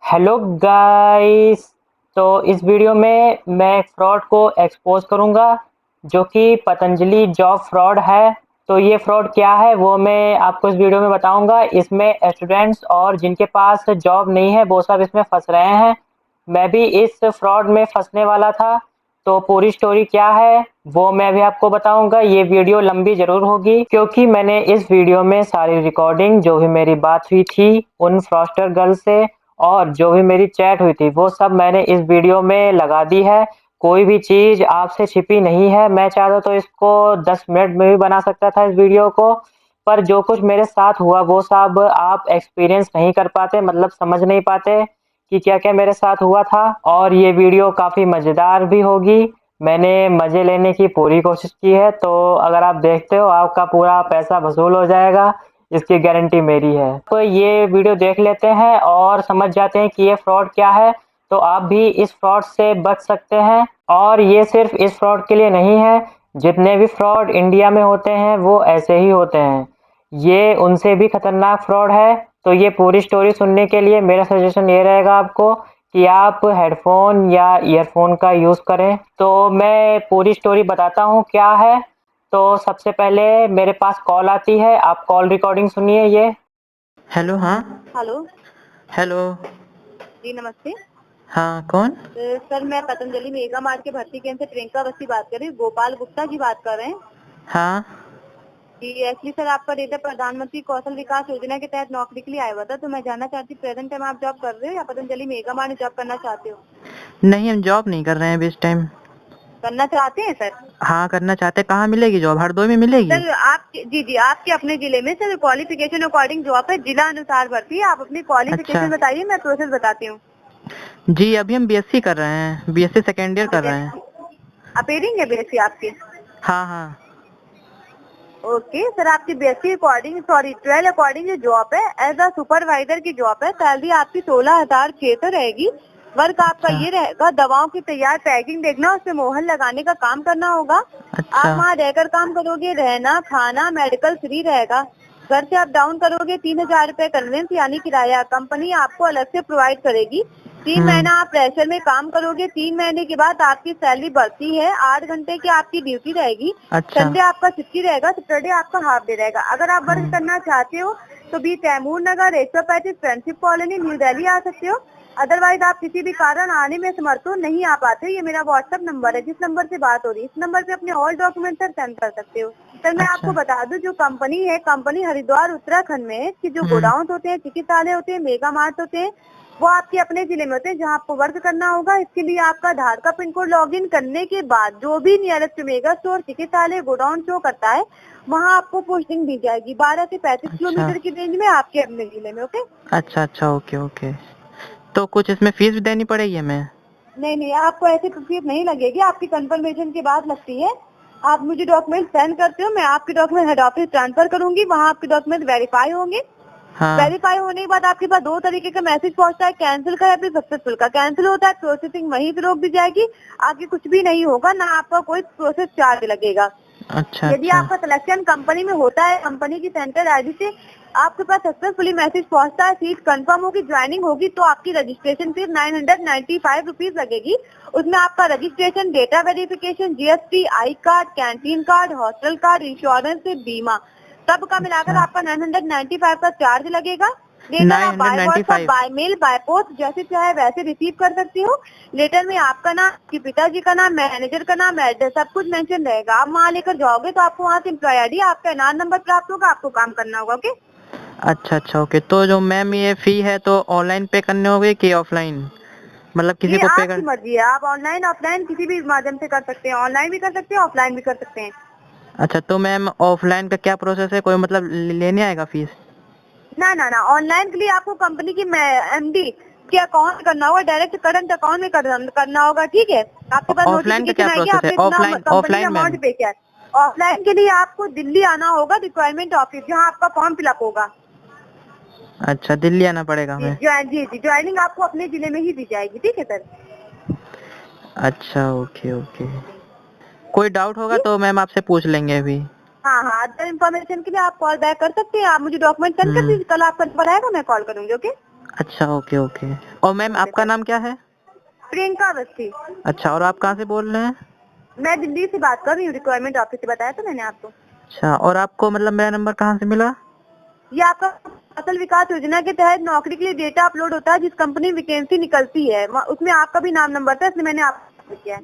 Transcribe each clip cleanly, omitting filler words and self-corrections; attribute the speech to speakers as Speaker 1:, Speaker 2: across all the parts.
Speaker 1: Hello guys. तो इस video में मैं फ्रॉड को एक्सपोज करूंगा जो कि पतंजलि जॉब फ्रॉड है। तो ये फ्रॉड क्या है वो मैं आपको इस वीडियो में बताऊंगा। इसमें स्टूडेंट्स और जिनके पास जॉब नहीं है वो सब इसमें फंस रहे हैं। मैं भी इस फ्रॉड में फंसने वाला था। तो पूरी स्टोरी क्या है वो मैं अभी आपको बताऊंगा। ये वीडियो लंबी जरूर होगी क्योंकि मैंने इस वीडियो में सारी रिकॉर्डिंग जो भी मेरी बात हुई थी उन फ्रॉस्टर गर्ल से और जो भी मेरी चैट हुई थी वो सब मैंने इस वीडियो में लगा दी है। कोई भी चीज़ आपसे छिपी नहीं है। मैं चाहता तो इसको 10 मिनट में भी बना सकता था इस वीडियो को, पर जो कुछ मेरे साथ हुआ वो सब आप एक्सपीरियंस नहीं कर पाते, मतलब समझ नहीं पाते कि क्या क्या मेरे साथ हुआ था। और ये वीडियो काफ़ी मज़ेदार भी होगी। मैंने मज़े लेने की पूरी कोशिश की है, तो अगर आप देखते हो आपका पूरा पैसा वसूल हो जाएगा, इसकी गारंटी मेरी है। तो ये वीडियो देख लेते हैं और समझ जाते हैं कि ये फ्रॉड क्या है। तो आप भी इस फ्रॉड से बच सकते हैं। और ये सिर्फ इस फ्रॉड के लिए नहीं है, जितने भी फ्रॉड इंडिया में होते हैं वो ऐसे ही होते हैं। ये उनसे भी खतरनाक फ्रॉड है। तो ये पूरी स्टोरी सुनने के लिए मेरा सजेशन ये रहेगा आपको कि आप हेडफोन या ईयरफोन का यूज़ करें। तो मैं पूरी स्टोरी बताता हूँ क्या है। तो सबसे पहले मेरे पास कॉल आती है, आप कॉल रिकॉर्डिंग सुनिए ये।
Speaker 2: हेलो। हाँ।
Speaker 3: हेलो।
Speaker 2: हेलो।
Speaker 3: जी नमस्ते।
Speaker 2: हाँ, कौन?
Speaker 3: सर मैं पतंजलि मेगा मार्ट के भर्ती केंद्र से प्रियंका अवस्थी बात कर रही हूँ। गोपाल गुप्ता जी बात कर रहे हैं।
Speaker 2: हाँ।
Speaker 3: जी एक्चुअली सर आपका डेटा प्रधानमंत्री कौशल विकास योजना के तहत नौकरी के लिए आया हुआ था, तो मैं जानना चाहती हूँ प्रेजेंट टाइम आप जॉब कर रहे हो या पतंजलि मेगा मार्ट में जॉब करना चाहते हो?
Speaker 2: नहीं, हम जॉब नहीं कर रहे हैं अभी इस टाइम।
Speaker 3: करना चाहते हैं सर?
Speaker 2: हाँ, करना चाहते हैं। कहाँ मिलेगी जॉब? हरदोई में मिलेगी?
Speaker 3: सर आप जी जी आपके अपने जिले में सर क्वालिफिकेशन अकॉर्डिंग जॉब है, जिला अनुसार भर्ती है। आप अपनी
Speaker 2: अच्छा।
Speaker 3: क्वालिफिकेशन बताइए, मैं प्रोसेस बताती हूँ।
Speaker 2: जी, अभी हम बीएससी कर रहे हैं। बीएससी सेकेंड ईयर कर रहे हैं।
Speaker 3: अपेयरिंग है बेसी आपकी?
Speaker 2: हाँ हाँ।
Speaker 3: ओके सर, आपकी बेसिक अकॉर्डिंग सॉरी 12 अकॉर्डिंग जो जॉब है एज अ सुपरवाइजर की जॉब है। सैलरी आपकी 16,600 रहेगी। वर्क आपका
Speaker 2: अच्छा।
Speaker 3: ये रहेगा, दवाओं की तैयार पैकिंग देखना, उसपे मोहर लगाने का काम करना होगा।
Speaker 2: अच्छा।
Speaker 3: आप वहाँ रहकर काम करोगे, रहना खाना मेडिकल फ्री रहेगा। घर से आप डाउन करोगे 3,000 रुपए कन्वेंस यानी किराया कंपनी आपको अलग से प्रोवाइड करेगी। 3 महीना आप प्रेशर में काम करोगे, 3 महीने के बाद आपकी सैलरी बढ़ती है। 8 घंटे की आपकी ड्यूटी रहेगी।
Speaker 2: अच्छा।
Speaker 3: संडे आपका छुट्टी रहेगा, सैटरडे आपका हाफ डे रहेगा। अगर आप वर्क
Speaker 2: हम्म।
Speaker 3: करना चाहते हो तो बी तैमूर नगर 135 फ्रेंडशिप कॉलोनी न्यू दिल्ली आ सकते हो। अदरवाइज आप किसी भी कारण आने में समर्थ हो, नहीं आ पाते, ये मेरा व्हाट्सएप नंबर है जिस नंबर से बात हो रही है, इस नंबर पे अपने ऑल डॉक्यूमेंट सर सेंड कर सकते हो। सर मैं आपको
Speaker 2: अच्छा।
Speaker 3: बता दूं, जो कंपनी है कंपनी हरिद्वार उत्तराखंड में है। कि जो
Speaker 2: हम्म।
Speaker 3: गोडाउन होते हैं, चिकित्सालय होते हैं, मेगा मार्ट होते हैं, वो आपके अपने जिले में होते हैं जहाँ आपको वर्क करना होगा। इसके लिए आपका आधार का पिन कोड लॉग इन करने के बाद जो भी नियरेस्ट मेगा स्टोर चिकित्सालय गोडाउन शो करता है वहाँ आपको पोस्टिंग दी जाएगी 12 से 35
Speaker 2: अच्छा।
Speaker 3: किलोमीटर की रेंज में आपके अपने जिले में। ओके।
Speaker 2: अच्छा। अच्छा। Okay okay. तो कुछ इसमें फीस भी देनी पड़ेगी हमें?
Speaker 3: नहीं नहीं, आपको ऐसी फीस नहीं लगेगी, आपकी कंफर्मेशन के बाद लगती है। आप मुझे डॉक्यूमेंट सेंड करते हो, मैं आपके डॉक्यूमेंट हेड ऑफिस ट्रांसफर करूंगी, वहाँ आपके डॉक्यूमेंट वेरीफाई होंगे।
Speaker 2: हाँ।
Speaker 3: वेरीफाई होने के बाद आपके पास 2 तरीके का मैसेज पहुंचता है, कैंसिल का या फिर सक्सेसफुल का। कैंसिल होता है प्रोसेसिंग वहीं पे रोक दी जाएगी, आगे कुछ भी नहीं होगा, ना आपका कोई प्रोसेस चार्ज लगेगा।
Speaker 2: अच्छा
Speaker 3: यदि
Speaker 2: अच्छा।
Speaker 3: आपका सिलेक्शन कंपनी में होता है, कंपनी की सेंटर आईडी से आपके पास सक्सेसफुली मैसेज पहुंचता है, सीट कंफर्म होगी, ज्वाइनिंग होगी, तो आपकी रजिस्ट्रेशन फीस 995 रुपीज उसमें आपका registration, data verification, GST, I card, canteen card, hostel card, insurance, बीमा, सबका मिलाकर
Speaker 2: अच्छा।
Speaker 3: आपका 995 का चार्ज लगेगा। लेटर आप
Speaker 2: nine
Speaker 3: by
Speaker 2: ninety
Speaker 3: WhatsApp,
Speaker 2: five
Speaker 3: by mail, by post जैसे चाहे वैसे रिसीव कर सकती हो। लेटर में आपका नाम, आपके पिताजी का नाम, मैनेजर का नाम, एड्रेस सब कुछ मेंशन रहेगा। आप वहाँ लेकर जाओगे तो आपको वहाँ से एम्प्लॉय आईडी, आपका एनआर नंबर प्राप्त होगा, आपको काम करना होगा। ओके।
Speaker 2: अच्छा अच्छा। ओके। तो जो मैम ये फी है तो ऑनलाइन पे करने होगी कि ऑफलाइन? मतलब किसी
Speaker 3: ये
Speaker 2: को पे
Speaker 3: आपकी
Speaker 2: कर?
Speaker 3: मर्जी है, आप ऑनलाइन ऑफलाइन किसी भी माध्यम से कर सकते हैं। ऑनलाइन भी कर सकते हैं, ऑफलाइन भी कर सकते हैं।
Speaker 2: अच्छा, तो मैम ऑफलाइन का क्या प्रोसेस है? कोई मतलब लेने आएगा फीस?
Speaker 3: ना ना ना, ऑनलाइन के लिए आपको कंपनी की एमडी के अकाउंट करना होगा, डायरेक्ट करंट अकाउंट में करना होगा। ठीक है, आपके पास
Speaker 2: ऑफलाइन का क्या
Speaker 3: नोटिफिकेशन आएगी,
Speaker 2: प्रोसेस है?
Speaker 3: आपने इतना
Speaker 2: ऑफलाइन
Speaker 3: कंपनी में
Speaker 2: ऑफलाइन मैम?
Speaker 3: अमाउंट पे किया है। ऑफलाइन के लिए आपको दिल्ली आना होगा, रिक्वायरमेंट ऑफिस, जहाँ आपका फॉर्म फिलअप होगा।
Speaker 2: अच्छा, दिल्ली आना पड़ेगा
Speaker 3: जी
Speaker 2: हमें?
Speaker 3: जी जी, ज्वाइनिंग आपको अपने जिले में ही दी जाएगी। ठीक है सर।
Speaker 2: अच्छा। Okay okay. कोई डाउट होगा
Speaker 3: जी
Speaker 2: तो मैम आपसे पूछ लेंगे अभी।
Speaker 3: हाँ हाँ, अदर इन्फॉर्मेशन के लिए आप कॉल बैक कर सकते हैं। आप मुझे डॉक्यूमेंट सेंड कर
Speaker 2: हम्म।
Speaker 3: दीजिए, कल आपका नंबर आएगा, मैं कॉल करूंगी। ओके।
Speaker 2: अच्छा, ओके ओके। और मैम आपका नाम क्या है?
Speaker 3: प्रियंका अवस्थी।
Speaker 2: अच्छा, और आप कहाँ से बोल रहे हैं?
Speaker 3: मैं दिल्ली से बात कर रही हूँ, रिक्वायरमेंट ऑफिस से बताया था मैंने आपको।
Speaker 2: अच्छा, और आपको मतलब मेरा नंबर कहाँ से मिला?
Speaker 3: ये आपका कौशल विकास योजना के तहत नौकरी के लिए डेटा अपलोड होता है, जिस कंपनी वैकेंसी निकलती है उसमें आपका भी नाम नंबर था, इसलिए मैंने आपको किया है।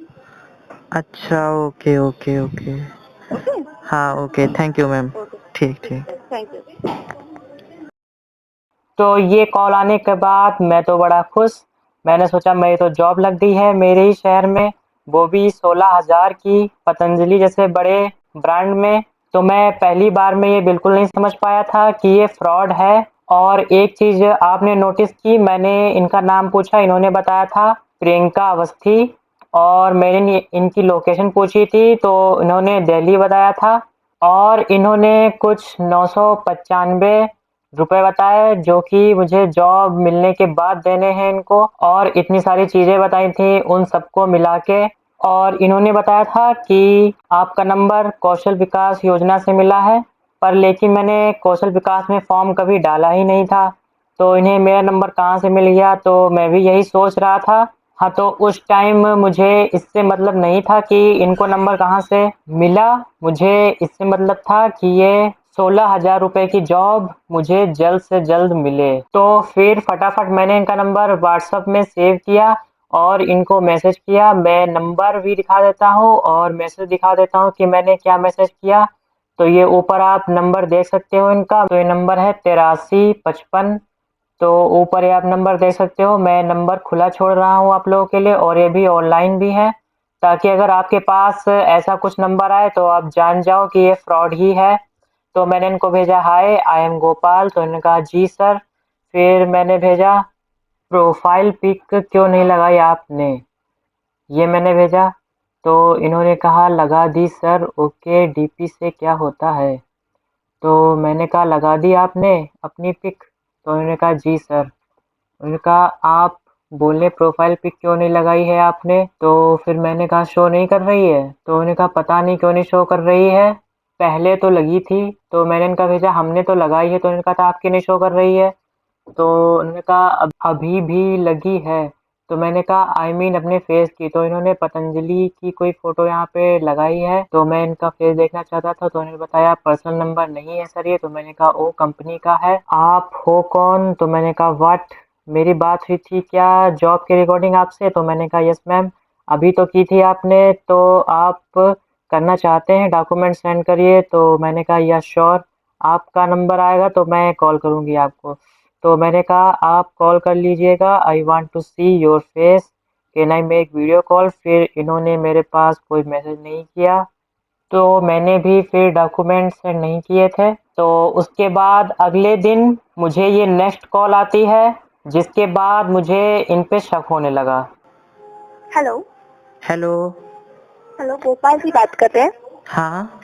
Speaker 2: अच्छा, ओके ओके ओके।
Speaker 3: ओके
Speaker 2: हाँ, okay, thank you ma'am.
Speaker 3: Okay,
Speaker 2: ठीक ठीक।
Speaker 3: Thank you.
Speaker 1: तो ये कॉल आने के बाद मैं तो बड़ा खुश। मैंने सोचा मेरी तो जॉब लग गई है मेरे ही शहर में, वो भी 16,000 की, पतंजलि जैसे बड़े ब्रांड में। तो मैं पहली बार में ये बिल्कुल नहीं समझ पाया था कि ये फ्रॉड है। और एक चीज़ आपने नोटिस की, मैंने इनका नाम पूछा, इन्होंने बताया था प्रियंका अवस्थी। और मैंने इनकी लोकेशन पूछी थी तो इन्होंने दिल्ली बताया था। और इन्होंने कुछ 995 रुपए बताए, जो कि मुझे जॉब मिलने के बाद देने हैं इनको। और इतनी सारी चीज़ें बताई थी उन सबको मिला के। और इन्होंने बताया था कि आपका नंबर कौशल विकास योजना से मिला है, पर लेकिन मैंने कौशल विकास में फॉर्म कभी डाला ही नहीं था, तो इन्हें मेरा नंबर कहाँ से मिल गया, तो मैं भी यही सोच रहा था। हाँ, तो उस टाइम मुझे इससे मतलब नहीं था कि इनको नंबर कहाँ से मिला। मुझे इससे मतलब था कि ये 16,000 रुपए की जॉब मुझे जल्द से जल्द मिले। तो फिर फटाफट मैंने इनका नंबर व्हाट्सएप में सेव किया और इनको मैसेज किया। मैं नंबर भी दिखा देता हूँ और मैसेज दिखा देता हूँ कि मैंने क्या मैसेज किया। तो ये ऊपर आप नंबर देख सकते हो इनका, तो ये नंबर है 8355। तो ऊपर ये आप नंबर देख सकते हो। मैं नंबर खुला छोड़ रहा हूँ आप लोगों के लिए, और ये भी ऑनलाइन भी है, ताकि अगर आपके पास ऐसा कुछ नंबर आए तो आप जान जाओ कि ये फ्रॉड ही है। तो मैंने इनको भेजा, हाय आई एम गोपाल। तो इन्होंने कहा जी सर। फिर मैंने भेजा, प्रोफाइल पिक क्यों नहीं लगाई आपने, ये मैंने भेजा। तो इन्होंने कहा लगा दी सर। ओके, डीपी से क्या होता है? तो मैंने कहा लगा दी आपने अपनी पिक? तो उन्होंने कहा जी सर। उन्होंने कहा आप बोले प्रोफाइल पिक क्यों नहीं लगाई है आपने? तो फिर मैंने कहा शो नहीं कर रही है। तो उन्होंने कहा पता नहीं क्यों नहीं शो कर रही है, पहले तो लगी थी। तो मैंने इनका भेजा हमने तो लगाई है। तो उन्होंने कहा था आपकी नहीं शो कर रही है। तो उन्होंने कहा अभी भी लगी है। तो मैंने कहा आई मीन अपने फेस की। तो इन्होंने पतंजलि की कोई फोटो यहाँ पे लगाई है, तो मैं इनका फेस देखना चाहता था। तो उन्होंने बताया पर्सनल नंबर नहीं है सर ये। तो मैंने कहा ओ कंपनी का है। आप हो कौन? तो मैंने कहा व्हाट, मेरी बात हुई थी क्या जॉब के रिगार्डिंग आपसे? तो मैंने कहा यस मैम, अभी तो की थी आपने। तो आप करना चाहते हैं डॉक्यूमेंट सेंड करिए। तो मैंने कहा यस श्योर, आपका नंबर आएगा तो मैं कॉल करूँगी आपको। तो मैंने कहा आप कॉल कर लीजिएगा, I want to see your face, can I make video call? फिर इन्होंने मेरे पास कोई मैसेज नहीं किया, तो मैंने भी फिर डॉक्यूमेंट सेंड नहीं किए थे। तो उसके बाद अगले दिन मुझे ये नेक्स्ट कॉल आती है, जिसके बाद मुझे इन पे शक होने लगा।
Speaker 3: Hello
Speaker 2: hello.
Speaker 3: Hello, Gopal ji बात कर रहे हैं?
Speaker 2: हाँ।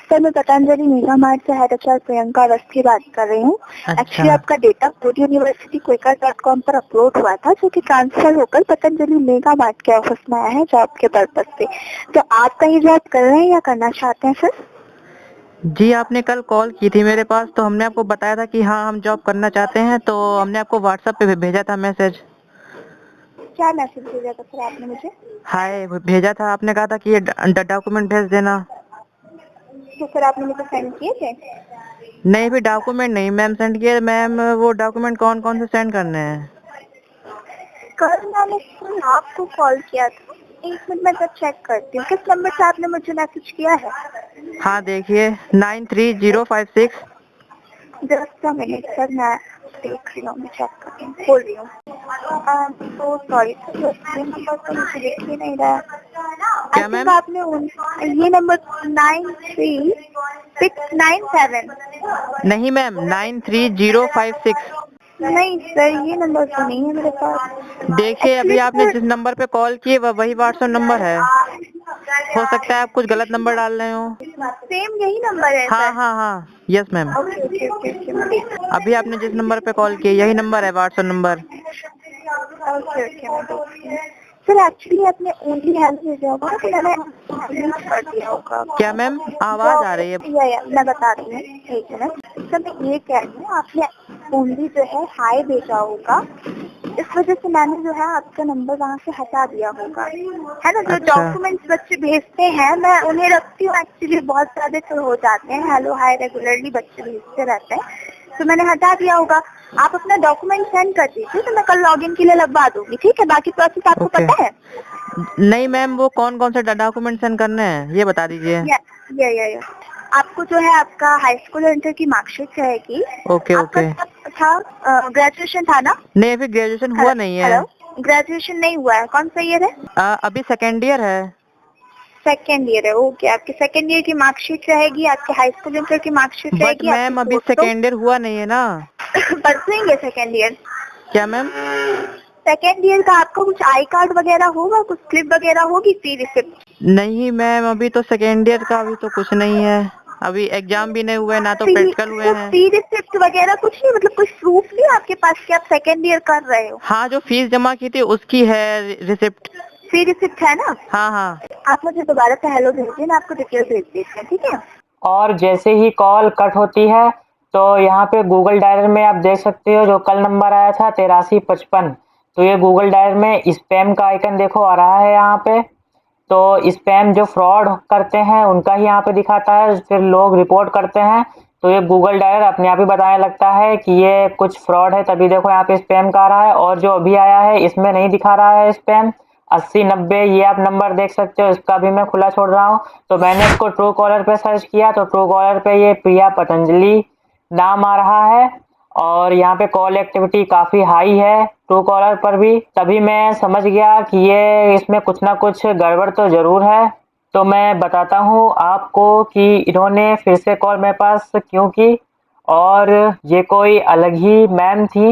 Speaker 3: सर मैं पतंजलि मेगा मार्ट से हेड एचआर प्रियंका अवस्थी बात कर रही हूँ।
Speaker 2: अच्छा।
Speaker 3: एक्चुअली आपका डेटा फूड यूनिवर्सिटी क्विकर.com पर अपलोड हुआ था, जो कि ट्रांसफर होकर पतंजलि मेगा मार्ट के ऑफिस में आया है जॉब के पर्पज से। तो आप कहीं जॉब कर रहे हैं या करना चाहते हैं सर?
Speaker 2: जी, आपने कल कॉल की थी मेरे पास, तो हमने आपको बताया था कि हाँ हम जॉब करना चाहते हैं, तो हमने आपको व्हाट्सएप पे भेजा था मैसेज।
Speaker 3: क्या मैसेज भेजा था सर आपने मुझे?
Speaker 2: हाय भेजा था, आपने कहा था कि ये डॉक्यूमेंट भेज देना।
Speaker 3: तो सर आपने मुझे सेंड किए थे?
Speaker 2: नहीं, भी डॉक्यूमेंट नहीं मैम सेंड किए मैम। वो डॉक्यूमेंट कौन कौन से सेंड करने हैं?
Speaker 3: कल मैंने सर आपको कॉल किया था। एक मिनट मैं जब चेक करती हूँ, किस नंबर से आपने मुझे मैसेज किया है?
Speaker 2: हाँ देखिए 93056।
Speaker 3: जस्ट अ मिनट सर, मैं देख रही हूँ, मैं चेक कर रही हूँ, खोल रही हूँ। तो सॉरी सर, ये नंबर तो मुझे दिख ही नहीं रहा है। आई
Speaker 2: क्या
Speaker 3: थिंक
Speaker 2: मैम?
Speaker 3: आपने ये नंबर 93697।
Speaker 2: नहीं मैम 93056।
Speaker 3: नहीं सर, ये नंबर तो नहीं है मेरे पास
Speaker 2: देखिए अभी
Speaker 3: एक्चुअली
Speaker 2: आपने
Speaker 3: सर।
Speaker 2: जिस नंबर पे कॉल किए वही व्हाट्सएप नंबर है। हो सकता है आप कुछ गलत नंबर डाल रहे हो।
Speaker 3: सेम यही नंबर है
Speaker 2: हाँ
Speaker 3: सर?
Speaker 2: हाँ हाँ, yes ma'am.
Speaker 3: Okay okay okay okay.
Speaker 2: अभी आपने जिस नंबर पे कॉल किया यही नंबर है व्हाट्सएप नंबर।
Speaker 3: ओके ओके, मैं देखती हूँ। सर एक्चुअली आपने ओनली हेल्प भेजा होगा, तो मैंने delete कर दिया होगा।
Speaker 2: क्या मैम आवाज आ रही है?
Speaker 3: या मैं बता रही हूँ, एक मिनट। सर मैं ये कह रही हूँ, आपने ओनली जो है हाय भेजा होगा, इस वजह से मैंने जो है आपका नंबर वहाँ से हटा दिया होगा, है ना। जो
Speaker 2: अच्छा।
Speaker 3: डॉक्यूमेंट्स बच्चे भेजते हैं मैं उन्हें रखती हूँ, एक्चुअली बहुत सारे तो हो जाते हैं, हेलो हाय रेगुलरली बच्चे भेजते रहते हैं, तो मैंने हटा दिया होगा। आप अपना डॉक्यूमेंट सेंड कर दीजिए तो मैं कल लॉगिन के लिए लगवा दूंगी, ठीक है। बाकी प्रोसेस आपको
Speaker 2: ओके।
Speaker 3: पता है?
Speaker 2: नहीं मैम, वो कौन कौन से डॉक्यूमेंट सेंड करने हैं ये बता दीजिए।
Speaker 3: या आपको जो है आपका हाई स्कूल इंटर की मार्कशीट रहेगी।
Speaker 2: ओके
Speaker 3: आपका
Speaker 2: ओके।
Speaker 3: सब था, ग्रेजुएशन था ना?
Speaker 2: नहीं, अभी ग्रेजुएशन हुआ नहीं है।
Speaker 3: हेलो, ग्रेजुएशन नहीं हुआ है, कौन सा ईयर है?
Speaker 2: अभी सेकेंड ईयर है।
Speaker 3: सेकेंड ईयर है, ओके। आपकी सेकेंड ईयर की मार्कशीट रहेगी, आपके हाई स्कूल इंटर की मार्कशीट
Speaker 2: बट
Speaker 3: रहेगी, आपकी
Speaker 2: मैम अभी
Speaker 3: फोटो।
Speaker 2: सेकेंड ईयर हुआ नहीं है ना।
Speaker 3: परसों ही सेकेंड ईयर।
Speaker 2: क्या मैम?
Speaker 3: सेकेंड ईयर का आपका कुछ आई कार्ड वगैरह होगा, कुछ स्लिप वगैरह होगी, फी रिसिप्ट?
Speaker 2: नहीं मैम, अभी तो सेकेंड ईयर का अभी तो कुछ नहीं है। अभी एग्जाम भी नहीं हुए, ना तो प्रैक्टिकल हुए हैं।
Speaker 3: फी रिसिप्ट वगैरह कुछ नहीं, मतलब कुछ प्रूफ नहीं आपके पास कि आप सेकेंड ईयर कर रहे हो?
Speaker 2: हाँ, जो फीस जमा की थी उसकी है रिसिप्ट।
Speaker 3: फी रिसिप्ट है ना?
Speaker 2: हाँ हाँ।
Speaker 3: आप मुझे दोबारा से हेलो भेजिए, मैं आपको डिटेल भेज देती हूँ, ठीक है।
Speaker 1: और जैसे ही कॉल कट होती है तो यहाँ पे गूगल डायलर में आप देख सकते हो जो कल नंबर आया था 8355, तो ये गूगल डायलर में स्पैम का आइकन देखो आ रहा है यहाँ पे। तो स्पैम जो फ्रॉड करते हैं उनका ही यहाँ पे दिखाता है, फिर लोग रिपोर्ट करते हैं, तो ये गूगल डायलर अपने आप ही बताने लगता है कि ये कुछ फ्रॉड है, तभी देखो यहाँ पे स्पैम का आ रहा है। और जो अभी आया है इसमें नहीं दिखा रहा है स्पैम 8090, ये आप नंबर देख सकते हो, इसका भी मैं खुला छोड़ रहा हूँ। तो मैंने इसको ट्रू कॉलर पे सर्च किया तो ट्रू कॉलर पे ये प्रिया पतंजलि नाम आ रहा है और यहाँ पे कॉल एक्टिविटी काफ़ी हाई है ट्रू कॉलर पर भी। तभी मैं समझ गया कि ये इसमें कुछ ना कुछ गड़बड़ तो ज़रूर है। तो मैं बताता हूँ आपको कि इन्होंने फिर से कॉल मेरे पास क्यों की, और ये कोई अलग ही मैम थी,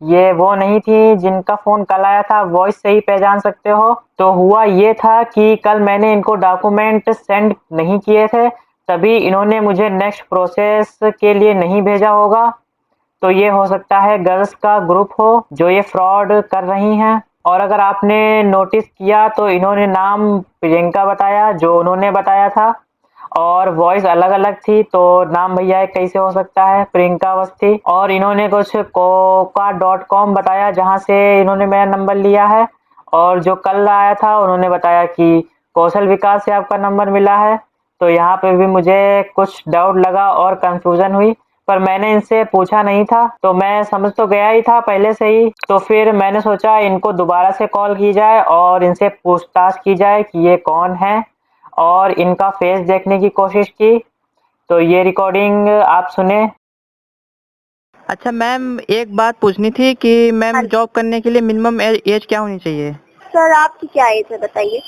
Speaker 1: ये वो नहीं थी जिनका फ़ोन कल आया था, वॉइस से ही पहचान सकते हो। तो हुआ ये था कि कल मैंने इनको डॉक्यूमेंट सेंड नहीं किए थे, तभी इन्होंने मुझे नेक्स्ट प्रोसेस के लिए नहीं भेजा होगा। तो ये हो सकता है गर्ल्स का ग्रुप हो जो ये फ्रॉड कर रही हैं। और अगर आपने नोटिस किया तो इन्होंने नाम प्रियंका बताया जो उन्होंने बताया था, और वॉइस अलग अलग थी, तो नाम भैया कैसे हो सकता है, प्रियंका अवस्थी। और इन्होंने कुछ कोका.com बताया जहां से इन्होंने मेरा नंबर लिया है, और जो कल आया था उन्होंने बताया कि कौशल विकास से आपका नंबर मिला है। तो यहाँ पे भी मुझे कुछ डाउट लगा और कंफ्यूजन हुई, पर मैंने इनसे पूछा नहीं था, तो मैं समझ तो गया ही था पहले से ही। तो फिर मैंने सोचा इनको दोबारा से कॉल की जाए और इनसे पूछताछ की जाए कि ये कौन है, और इनका फेस देखने की कोशिश की। तो ये रिकॉर्डिंग आप सुने।
Speaker 2: अच्छा मैम, एक बात पूछनी थी कि मैम जॉब करने के लिए मिनिमम एज क्या होनी चाहिए?
Speaker 3: सर आपकी क्या एज है बताइए?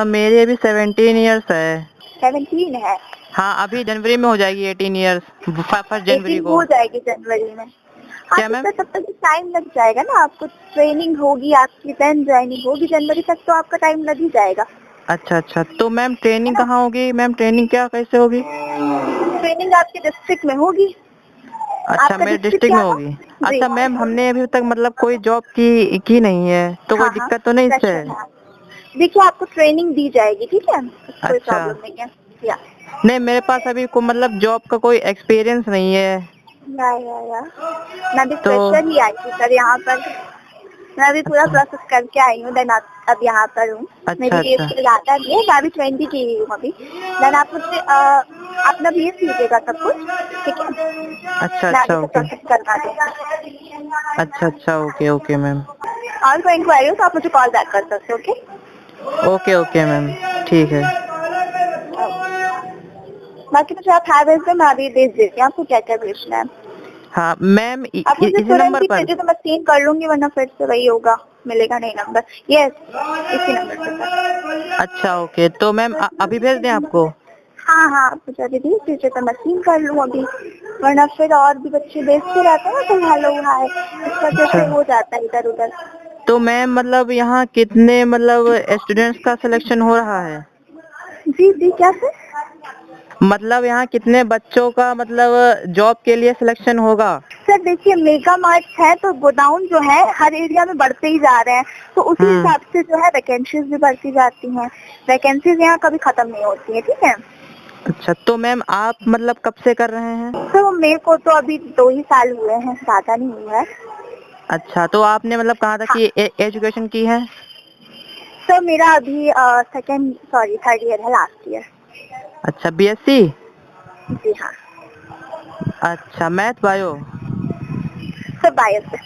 Speaker 2: मेरी अभी 17 ईयर्स है।
Speaker 3: 17 है?
Speaker 2: हाँ, अभी जनवरी में हो जाएगी 18 ईयर्स, 1 जनवरी
Speaker 3: 18
Speaker 2: को।
Speaker 3: हो जाएगी जनवरी में। हाँ
Speaker 2: क्या
Speaker 3: तो
Speaker 2: मैम?
Speaker 3: सर तब तक टाइम लग जाएगा ना, आपको ट्रेनिंग होगी, आपकी 10 ज्वाइनिंग होगी जनवरी तक, तो आपका टाइम लग ही जाएगा।
Speaker 2: अच्छा अच्छा, तो मैम ट्रेनिंग
Speaker 3: है ना?
Speaker 2: कहाँ होगी? मैम ट्रेनिंग क्या कैसे होगी?
Speaker 3: ट्रेनिंग आपके डिस्ट्रिक्ट में होगी।
Speaker 2: अच्छा,
Speaker 3: आपका
Speaker 2: मेरे
Speaker 3: डिस्ट्रिक्ट
Speaker 2: डिस्ट्रिक्ट
Speaker 3: क्या
Speaker 2: में
Speaker 3: था?
Speaker 2: होगी।
Speaker 3: जी।
Speaker 2: अच्छा मैम, हमने अभी तक मतलब कोई जॉब की नहीं है, तो कोई
Speaker 3: हाँ हाँ,
Speaker 2: दिक्कत तो नहीं इससे?
Speaker 3: फ्रेशर है। देखिए आपको ट्रेनिंग दी जाएगी, ठीक है, कोई
Speaker 2: अच्छा।
Speaker 3: प्रॉब्लम नहीं है। या
Speaker 2: नहीं, मेरे पास अभी को मतलब जॉब का कोई एक्सपीरियंस नहीं है।
Speaker 3: या मैं भी
Speaker 2: तो
Speaker 3: फ्रेशर ही आई थी सर यहाँ पर, मैं भी पूरा
Speaker 2: अच्छा
Speaker 3: प्रोसेस करके आई हूँ, देन अब यहाँ पर हूँ।
Speaker 2: अच्छा।
Speaker 3: मेरी एज
Speaker 2: अच्छा
Speaker 3: तो ज़्यादा नहीं है, मैं भी 20 की ही हूँ अभी। देन आप मुझे अपना भेज दीजिएगा सब कुछ, ठीक है,
Speaker 2: अच्छा।
Speaker 3: मैं आगे
Speaker 2: अच्छा
Speaker 3: से
Speaker 2: ओके।
Speaker 3: प्रोसेस करवा दूँगी।
Speaker 2: अच्छा अच्छा, ओके ओके मैम।
Speaker 3: और कोई इंक्वायरी हो तो आप मुझे कॉल बैक कर सकते हो, ओके?
Speaker 2: ओके ओके मैम, ठीक है।
Speaker 3: बाकी मुझे आप हाई भेज दो, मैं अभी भेज देती हूँ आपको क्या क्या भेजना है।
Speaker 2: हाँ मैम,
Speaker 3: आप मुझे
Speaker 2: इसी
Speaker 3: तुरंत
Speaker 2: नंबर
Speaker 3: ही
Speaker 2: पर?
Speaker 3: भेजो तो मैं सीन कर लूंगी, वरना फिर से वही होगा, मिलेगा नहीं नंबर। यस, इसी नंबर पे सर।
Speaker 2: अच्छा ओके, तो मैम अभी भेज दें आपको?
Speaker 3: हाँ हाँ, आप मुझे अभी भेज दीजिए तो मैं सीन कर लूँ अभी, वरना फिर और भी बच्चे भेजते रहते हैं ना, तो हेलो हाय, इस वजह
Speaker 2: अच्छा,
Speaker 3: से हो जाता है इधर उधर।
Speaker 2: तो मैम मतलब यहाँ कितने मतलब स्टूडेंट्स का सिलेक्शन हो रहा है?
Speaker 3: जी जी, क्या सर?
Speaker 2: मतलब यहाँ कितने बच्चों का मतलब जॉब के लिए सिलेक्शन होगा?
Speaker 3: सर देखिए, मेगा मार्ट है तो गोडाउन जो है हर एरिया में बढ़ते ही जा रहे हैं, तो उसी हिसाब से जो है वैकेंसीज भी बढ़ती जाती हैं। वैकेंसीज यहाँ कभी खत्म नहीं होती है, ठीक है।
Speaker 2: अच्छा, तो मैम आप मतलब कब से कर रहे हैं?
Speaker 3: तो मेरे को तो अभी 2 ही साल हुए हैं, ज्यादा नहीं हुआ है।
Speaker 2: अच्छा, तो आपने मतलब कहाँ तक की एजुकेशन की है?
Speaker 3: सर मेरा अभी थर्ड ईयर है, लास्ट ईयर।
Speaker 2: अच्छा, बीएससी।
Speaker 3: जी हाँ।
Speaker 2: अच्छा, मैथ बायो।
Speaker 3: सर बायो से।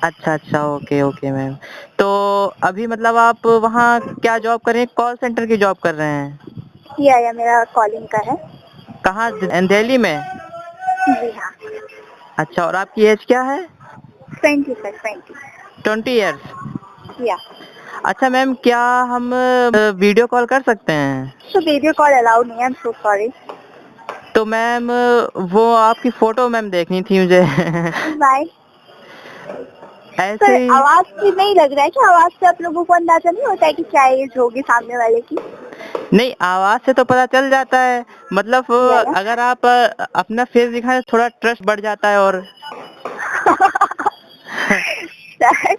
Speaker 2: अच्छा अच्छा, ओके ओके मैम। तो अभी मतलब आप वहाँ क्या जॉब कर रहे हैं? कॉल सेंटर की जॉब कर रहे हैं?
Speaker 3: या मेरा कॉलिंग का है।
Speaker 2: कहाँ, दिल्ली में?
Speaker 3: जी हाँ।
Speaker 2: अच्छा, और आपकी एज क्या है?
Speaker 3: 20 सर, 20।
Speaker 2: 20 ईयर्स।
Speaker 3: या।
Speaker 2: अच्छा मैम, क्या हम वीडियो कॉल कर सकते हैं?
Speaker 3: तो वीडियो कॉल अलाउड नहीं है, आई एम सो सॉरी।
Speaker 2: तो मैम वो आपकी फोटो मैम देखनी थी मुझे।
Speaker 3: बाय।
Speaker 2: ऐसे
Speaker 3: सर
Speaker 2: ही।
Speaker 3: आवाज से नहीं लग रहा है कि आवाज से आप लोगों को अंदाजा नहीं होता है कि क्या एज होगी सामने वाले की?
Speaker 2: नहीं, आवाज से तो पता चल जाता है, मतलब
Speaker 3: या।
Speaker 2: अगर आप अपना फेस दिखाएं तो थोड़ा ट्रस्ट बढ़ जाता है। और
Speaker 3: सर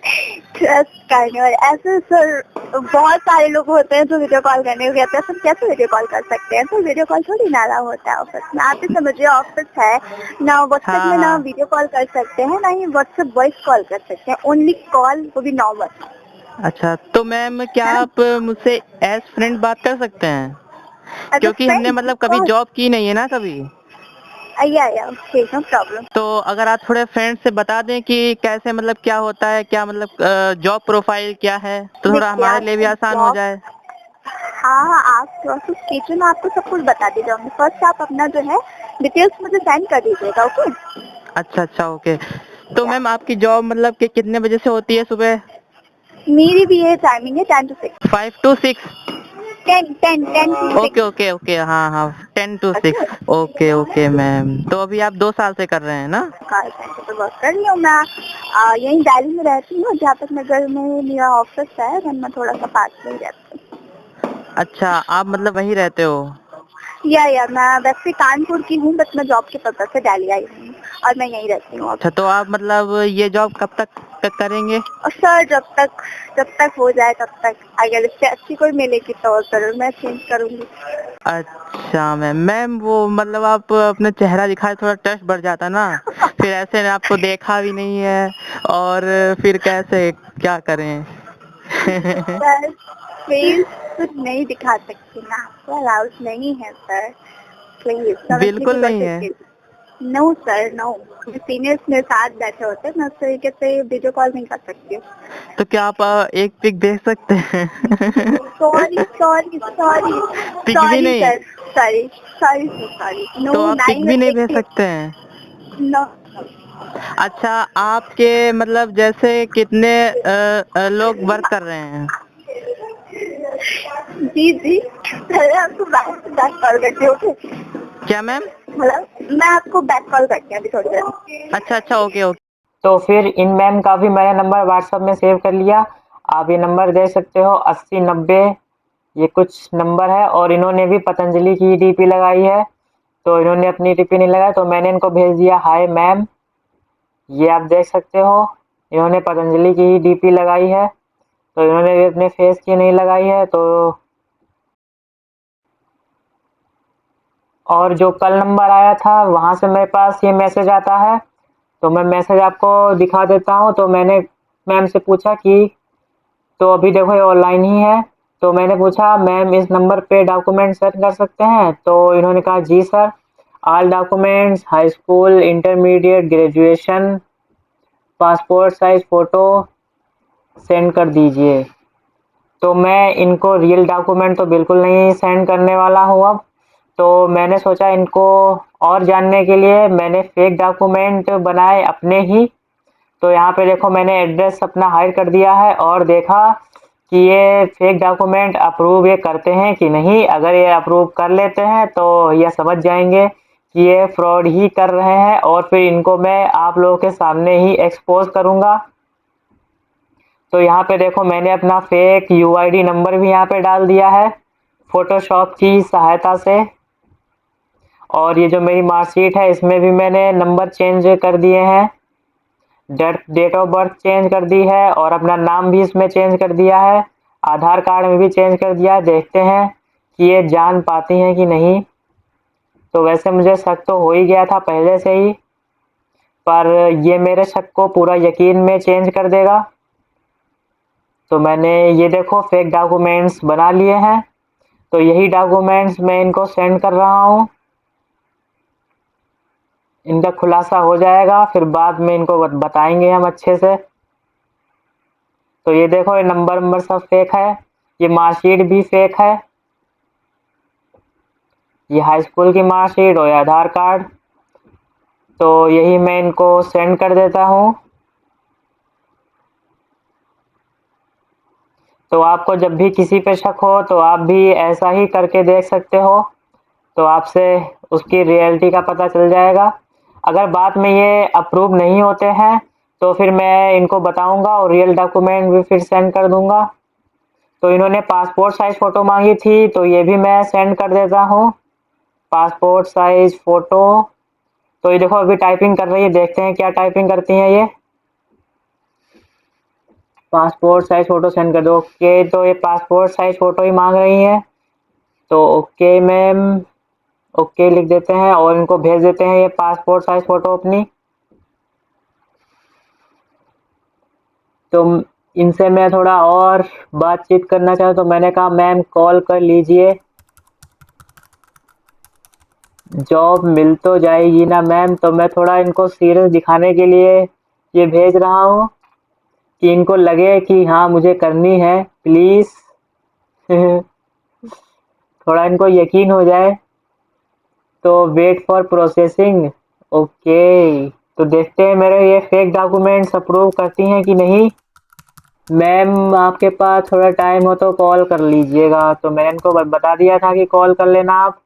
Speaker 3: ट्रस्ट करने वाले ऐसे सर बहुत सारे लोग होते हैं जो वीडियो कॉल करने को कहते हैं, सर कैसे वीडियो कॉल कर सकते हैं? तो वीडियो कॉल थोड़ी ना अलाउ होता है ऑफिस में, आप ही समझिए ऑफिस है ना, व्हाट्सएप
Speaker 2: हाँ
Speaker 3: में ना
Speaker 2: हाँ।
Speaker 3: वीडियो कॉल कर सकते हैं ना ही व्हाट्सएप वॉइस कॉल कर सकते हैं, ओनली कॉल, वो भी नॉर्मल।
Speaker 2: अच्छा, तो मैम क्या
Speaker 3: है ना?
Speaker 2: आप मुझसे एज फ्रेंड बात कर सकते हैं?
Speaker 3: एज अ
Speaker 2: क्योंकि हमने
Speaker 3: फ्रेंड
Speaker 2: मतलब कभी
Speaker 3: कॉल।
Speaker 2: जॉब की नहीं है ना कभी।
Speaker 3: या ओके, नो प्रॉब्लम।
Speaker 2: तो अगर आप थोड़े फ्रेंड से बता दें कि कैसे मतलब क्या होता है, क्या मतलब जॉब प्रोफाइल क्या है, तो थोड़ा
Speaker 3: देखिए
Speaker 2: हमारे लिए भी
Speaker 3: आपको
Speaker 2: आसान हो
Speaker 3: जॉब,
Speaker 2: जाए।
Speaker 3: हाँ आप प्रोसेस कीजिए, मैं आपको सब कुछ बता दी जाऊंगी। फर्स्ट आप अपना जो है डिटेल्स मुझे सेंड कर दीजिएगा, ओके?
Speaker 2: अच्छा अच्छा, ओके। तो
Speaker 3: या।
Speaker 2: मैम आपकी जॉब मतलब कि कितने बजे से होती है सुबह?
Speaker 3: मेरी भी ये टाइमिंग है 10 to 6।
Speaker 2: 5 to 6?
Speaker 3: 10 to
Speaker 2: okay
Speaker 3: 6।
Speaker 2: Okay okay, हाँ हाँ, 10 to 6।
Speaker 3: Okay.
Speaker 2: Okay okay ma'am, तो अभी आप 2 साल से कर रहे हैं ना?
Speaker 3: कॉल सेंटर पर वर्क कर रही हूँ मैं। यहीं दिल्ली में रहती हूँ, अध्यापक नगर में मेरा ऑफिस है, then मैं थोड़ा सा पास में ही रहती हूँ।
Speaker 2: अच्छा, आप मतलब वहीं रहते हो?
Speaker 3: या मैं वैसे कानपुर की हूँ, बस मैं जॉब के पर्पज से दिल्ली आई हूँ और मैं यहीं रहती हूँ अब।
Speaker 2: अच्छा, तो आप मतलब ये जॉब कब तक करेंगे?
Speaker 3: और सर जब तक हो जाए तब तक, अगर इससे अच्छी कोई मिलेगी तो जरूर मैं चेंज करूंगी।
Speaker 2: अच्छा मैम, मैम वो मतलब आप अपना चेहरा दिखाए थोड़ा ट्रस्ट बढ़ जाता ना, फिर ऐसे आपको देखा भी नहीं है और फिर कैसे क्या करें?
Speaker 3: सर प्लीज कुछ नहीं दिखा सकती ना, आपको अलाउड नहीं है सर, प्लीज समझने की
Speaker 2: बिल्कुल नहीं
Speaker 3: कोशिश
Speaker 2: है।
Speaker 3: कीजिए। नो सर नो, सीनियर्स मेरे साथ बैठे होते हैं, मैं उस तरीके से वीडियो कॉल नहीं कर सकती हूँ।
Speaker 2: तो क्या आप एक पिक भेज सकते हैं?
Speaker 3: सॉरी सॉरी सॉरी
Speaker 2: पिक भी
Speaker 3: सॉरी
Speaker 2: नहीं?
Speaker 3: Sir, sorry sorry sorry, no
Speaker 2: तो आप पिक
Speaker 3: नहीं
Speaker 2: भी
Speaker 3: मैं
Speaker 2: नहीं भेज
Speaker 3: देखती।
Speaker 2: सकते हैं?
Speaker 3: नो।
Speaker 2: अच्छा, आपके मतलब जैसे कितने लोग वर्क कर रहे हैं?
Speaker 3: जी जी, पहले आपको बैक कॉल करती हूँ, ओके?
Speaker 2: क्या मैम?
Speaker 3: मतलब मैं आपको बैक कॉल करती हूँ अभी थोड़ी देर।
Speaker 2: अच्छा अच्छा, ओके ओके।
Speaker 1: तो फिर इन मैम का भी मैंने नंबर व्हाट्सएप में सेव कर लिया। आप ये नंबर देख सकते हो 8090, ये कुछ नंबर है, और इन्होंने भी पतंजलि की डीपी लगाई है, तो इन्होंने अपनी डीपी नहीं लगाई, तो मैंने इनको भेज दिया हाय मैम। ये आप देख सकते हो, इन्होंने पतंजलि की ही डीपी लगाई है, तो इन्होंने भी अपने फेस की नहीं लगाई है। तो और जो कल नंबर आया था वहाँ से मेरे पास ये मैसेज आता है, तो मैं मैसेज आपको दिखा देता हूँ। तो मैंने मैम से पूछा कि, तो अभी देखो ये ऑनलाइन ही है, तो मैंने पूछा मैम इस नंबर पे डॉक्यूमेंट सेंड कर सकते हैं? तो इन्होंने कहा जी sir, all documents, high school, intermediate, graduation, passport size photo send कर दीजिए। तो मैं इनको रियल डॉक्यूमेंट तो बिल्कुल नहीं सेंड करने वाला हूँ अब। तो मैंने सोचा इनको और जानने के लिए मैंने फेक डॉक्यूमेंट बनाए अपने ही। तो यहाँ पे देखो मैंने एड्रेस अपना हाइड कर दिया है और देखा कि ये फेक डॉक्यूमेंट अप्रूव ये करते हैं कि नहीं। अगर ये अप्रूव कर लेते हैं तो ये समझ जाएंगे कि ये फ्रॉड ही कर रहे हैं, और फिर इनको मैं आप लोगों के सामने ही एक्सपोज करूँगा। तो यहाँ पे देखो मैंने अपना फेक यूआईडी नंबर भी यहाँ पे डाल दिया है फोटोशॉप की सहायता से, और ये जो मेरी मार्कशीट है इसमें भी मैंने नंबर चेंज कर दिए हैं, डेट ऑफ बर्थ चेंज कर दी है, और अपना नाम भी इसमें चेंज कर दिया है, आधार कार्ड में भी चेंज कर दिया है। देखते हैं कि ये जान पाती हैं कि नहीं। तो वैसे मुझे शक तो हो ही गया था पहले से ही, पर ये मेरे शक को पूरा यकीन में चेंज कर देगा। तो मैंने ये देखो फेक डॉक्यूमेंट्स बना लिए हैं, तो यही डॉक्यूमेंट्स मैं इनको सेंड कर रहा हूँ। इनका खुलासा हो जाएगा, फिर बाद में इनको बताएंगे हम अच्छे से। तो ये देखो ये नंबर सब फेक है, ये मार्कशीट भी फेक है, ये हाई स्कूल की मार्कशीट और आधार कार्ड। तो यही मैं इनको सेंड कर देता हूँ। तो आपको जब भी किसी पे शक हो तो आप भी ऐसा ही करके देख सकते हो, तो आपसे उसकी रियलिटी का पता चल जाएगा। अगर बाद में ये अप्रूव नहीं होते हैं तो फिर मैं इनको बताऊंगा और रियल डॉक्यूमेंट भी फिर सेंड कर दूंगा। तो इन्होंने पासपोर्ट साइज फ़ोटो मांगी थी, तो ये भी मैं सेंड कर देता हूँ, पासपोर्ट साइज फ़ोटो। तो ये देखो अभी टाइपिंग कर रही है, देखते हैं क्या टाइपिंग करती हैं ये। पासपोर्ट साइज फ़ोटो सेंड कर दो। ओके, तो ये पासपोर्ट साइज फ़ोटो ही मांग रही हैं, तो ओके मैम, ओके लिख देते हैं और इनको भेज देते हैं ये पासपोर्ट साइज फ़ोटो अपनी। तो इनसे मैं थोड़ा और बातचीत करना चाहूँ, तो मैंने कहा मैम कॉल कर लीजिए, जॉब मिल तो जाएगी ना मैम। तो मैं थोड़ा इनको सीरियस दिखाने के लिए ये भेज रहा हूँ कि इनको लगे कि हाँ मुझे करनी है, प्लीज़। थोड़ा इनको यकीन हो जाए। तो वेट फॉर प्रोसेसिंग। ओके, तो देखते हैं मेरे ये फेक डॉक्यूमेंट्स अप्रूव करती हैं कि नहीं। मैम आपके पास थोड़ा टाइम हो तो कॉल कर लीजिएगा। तो मैंने इनको बता दिया था कि कॉल कर लेना आप।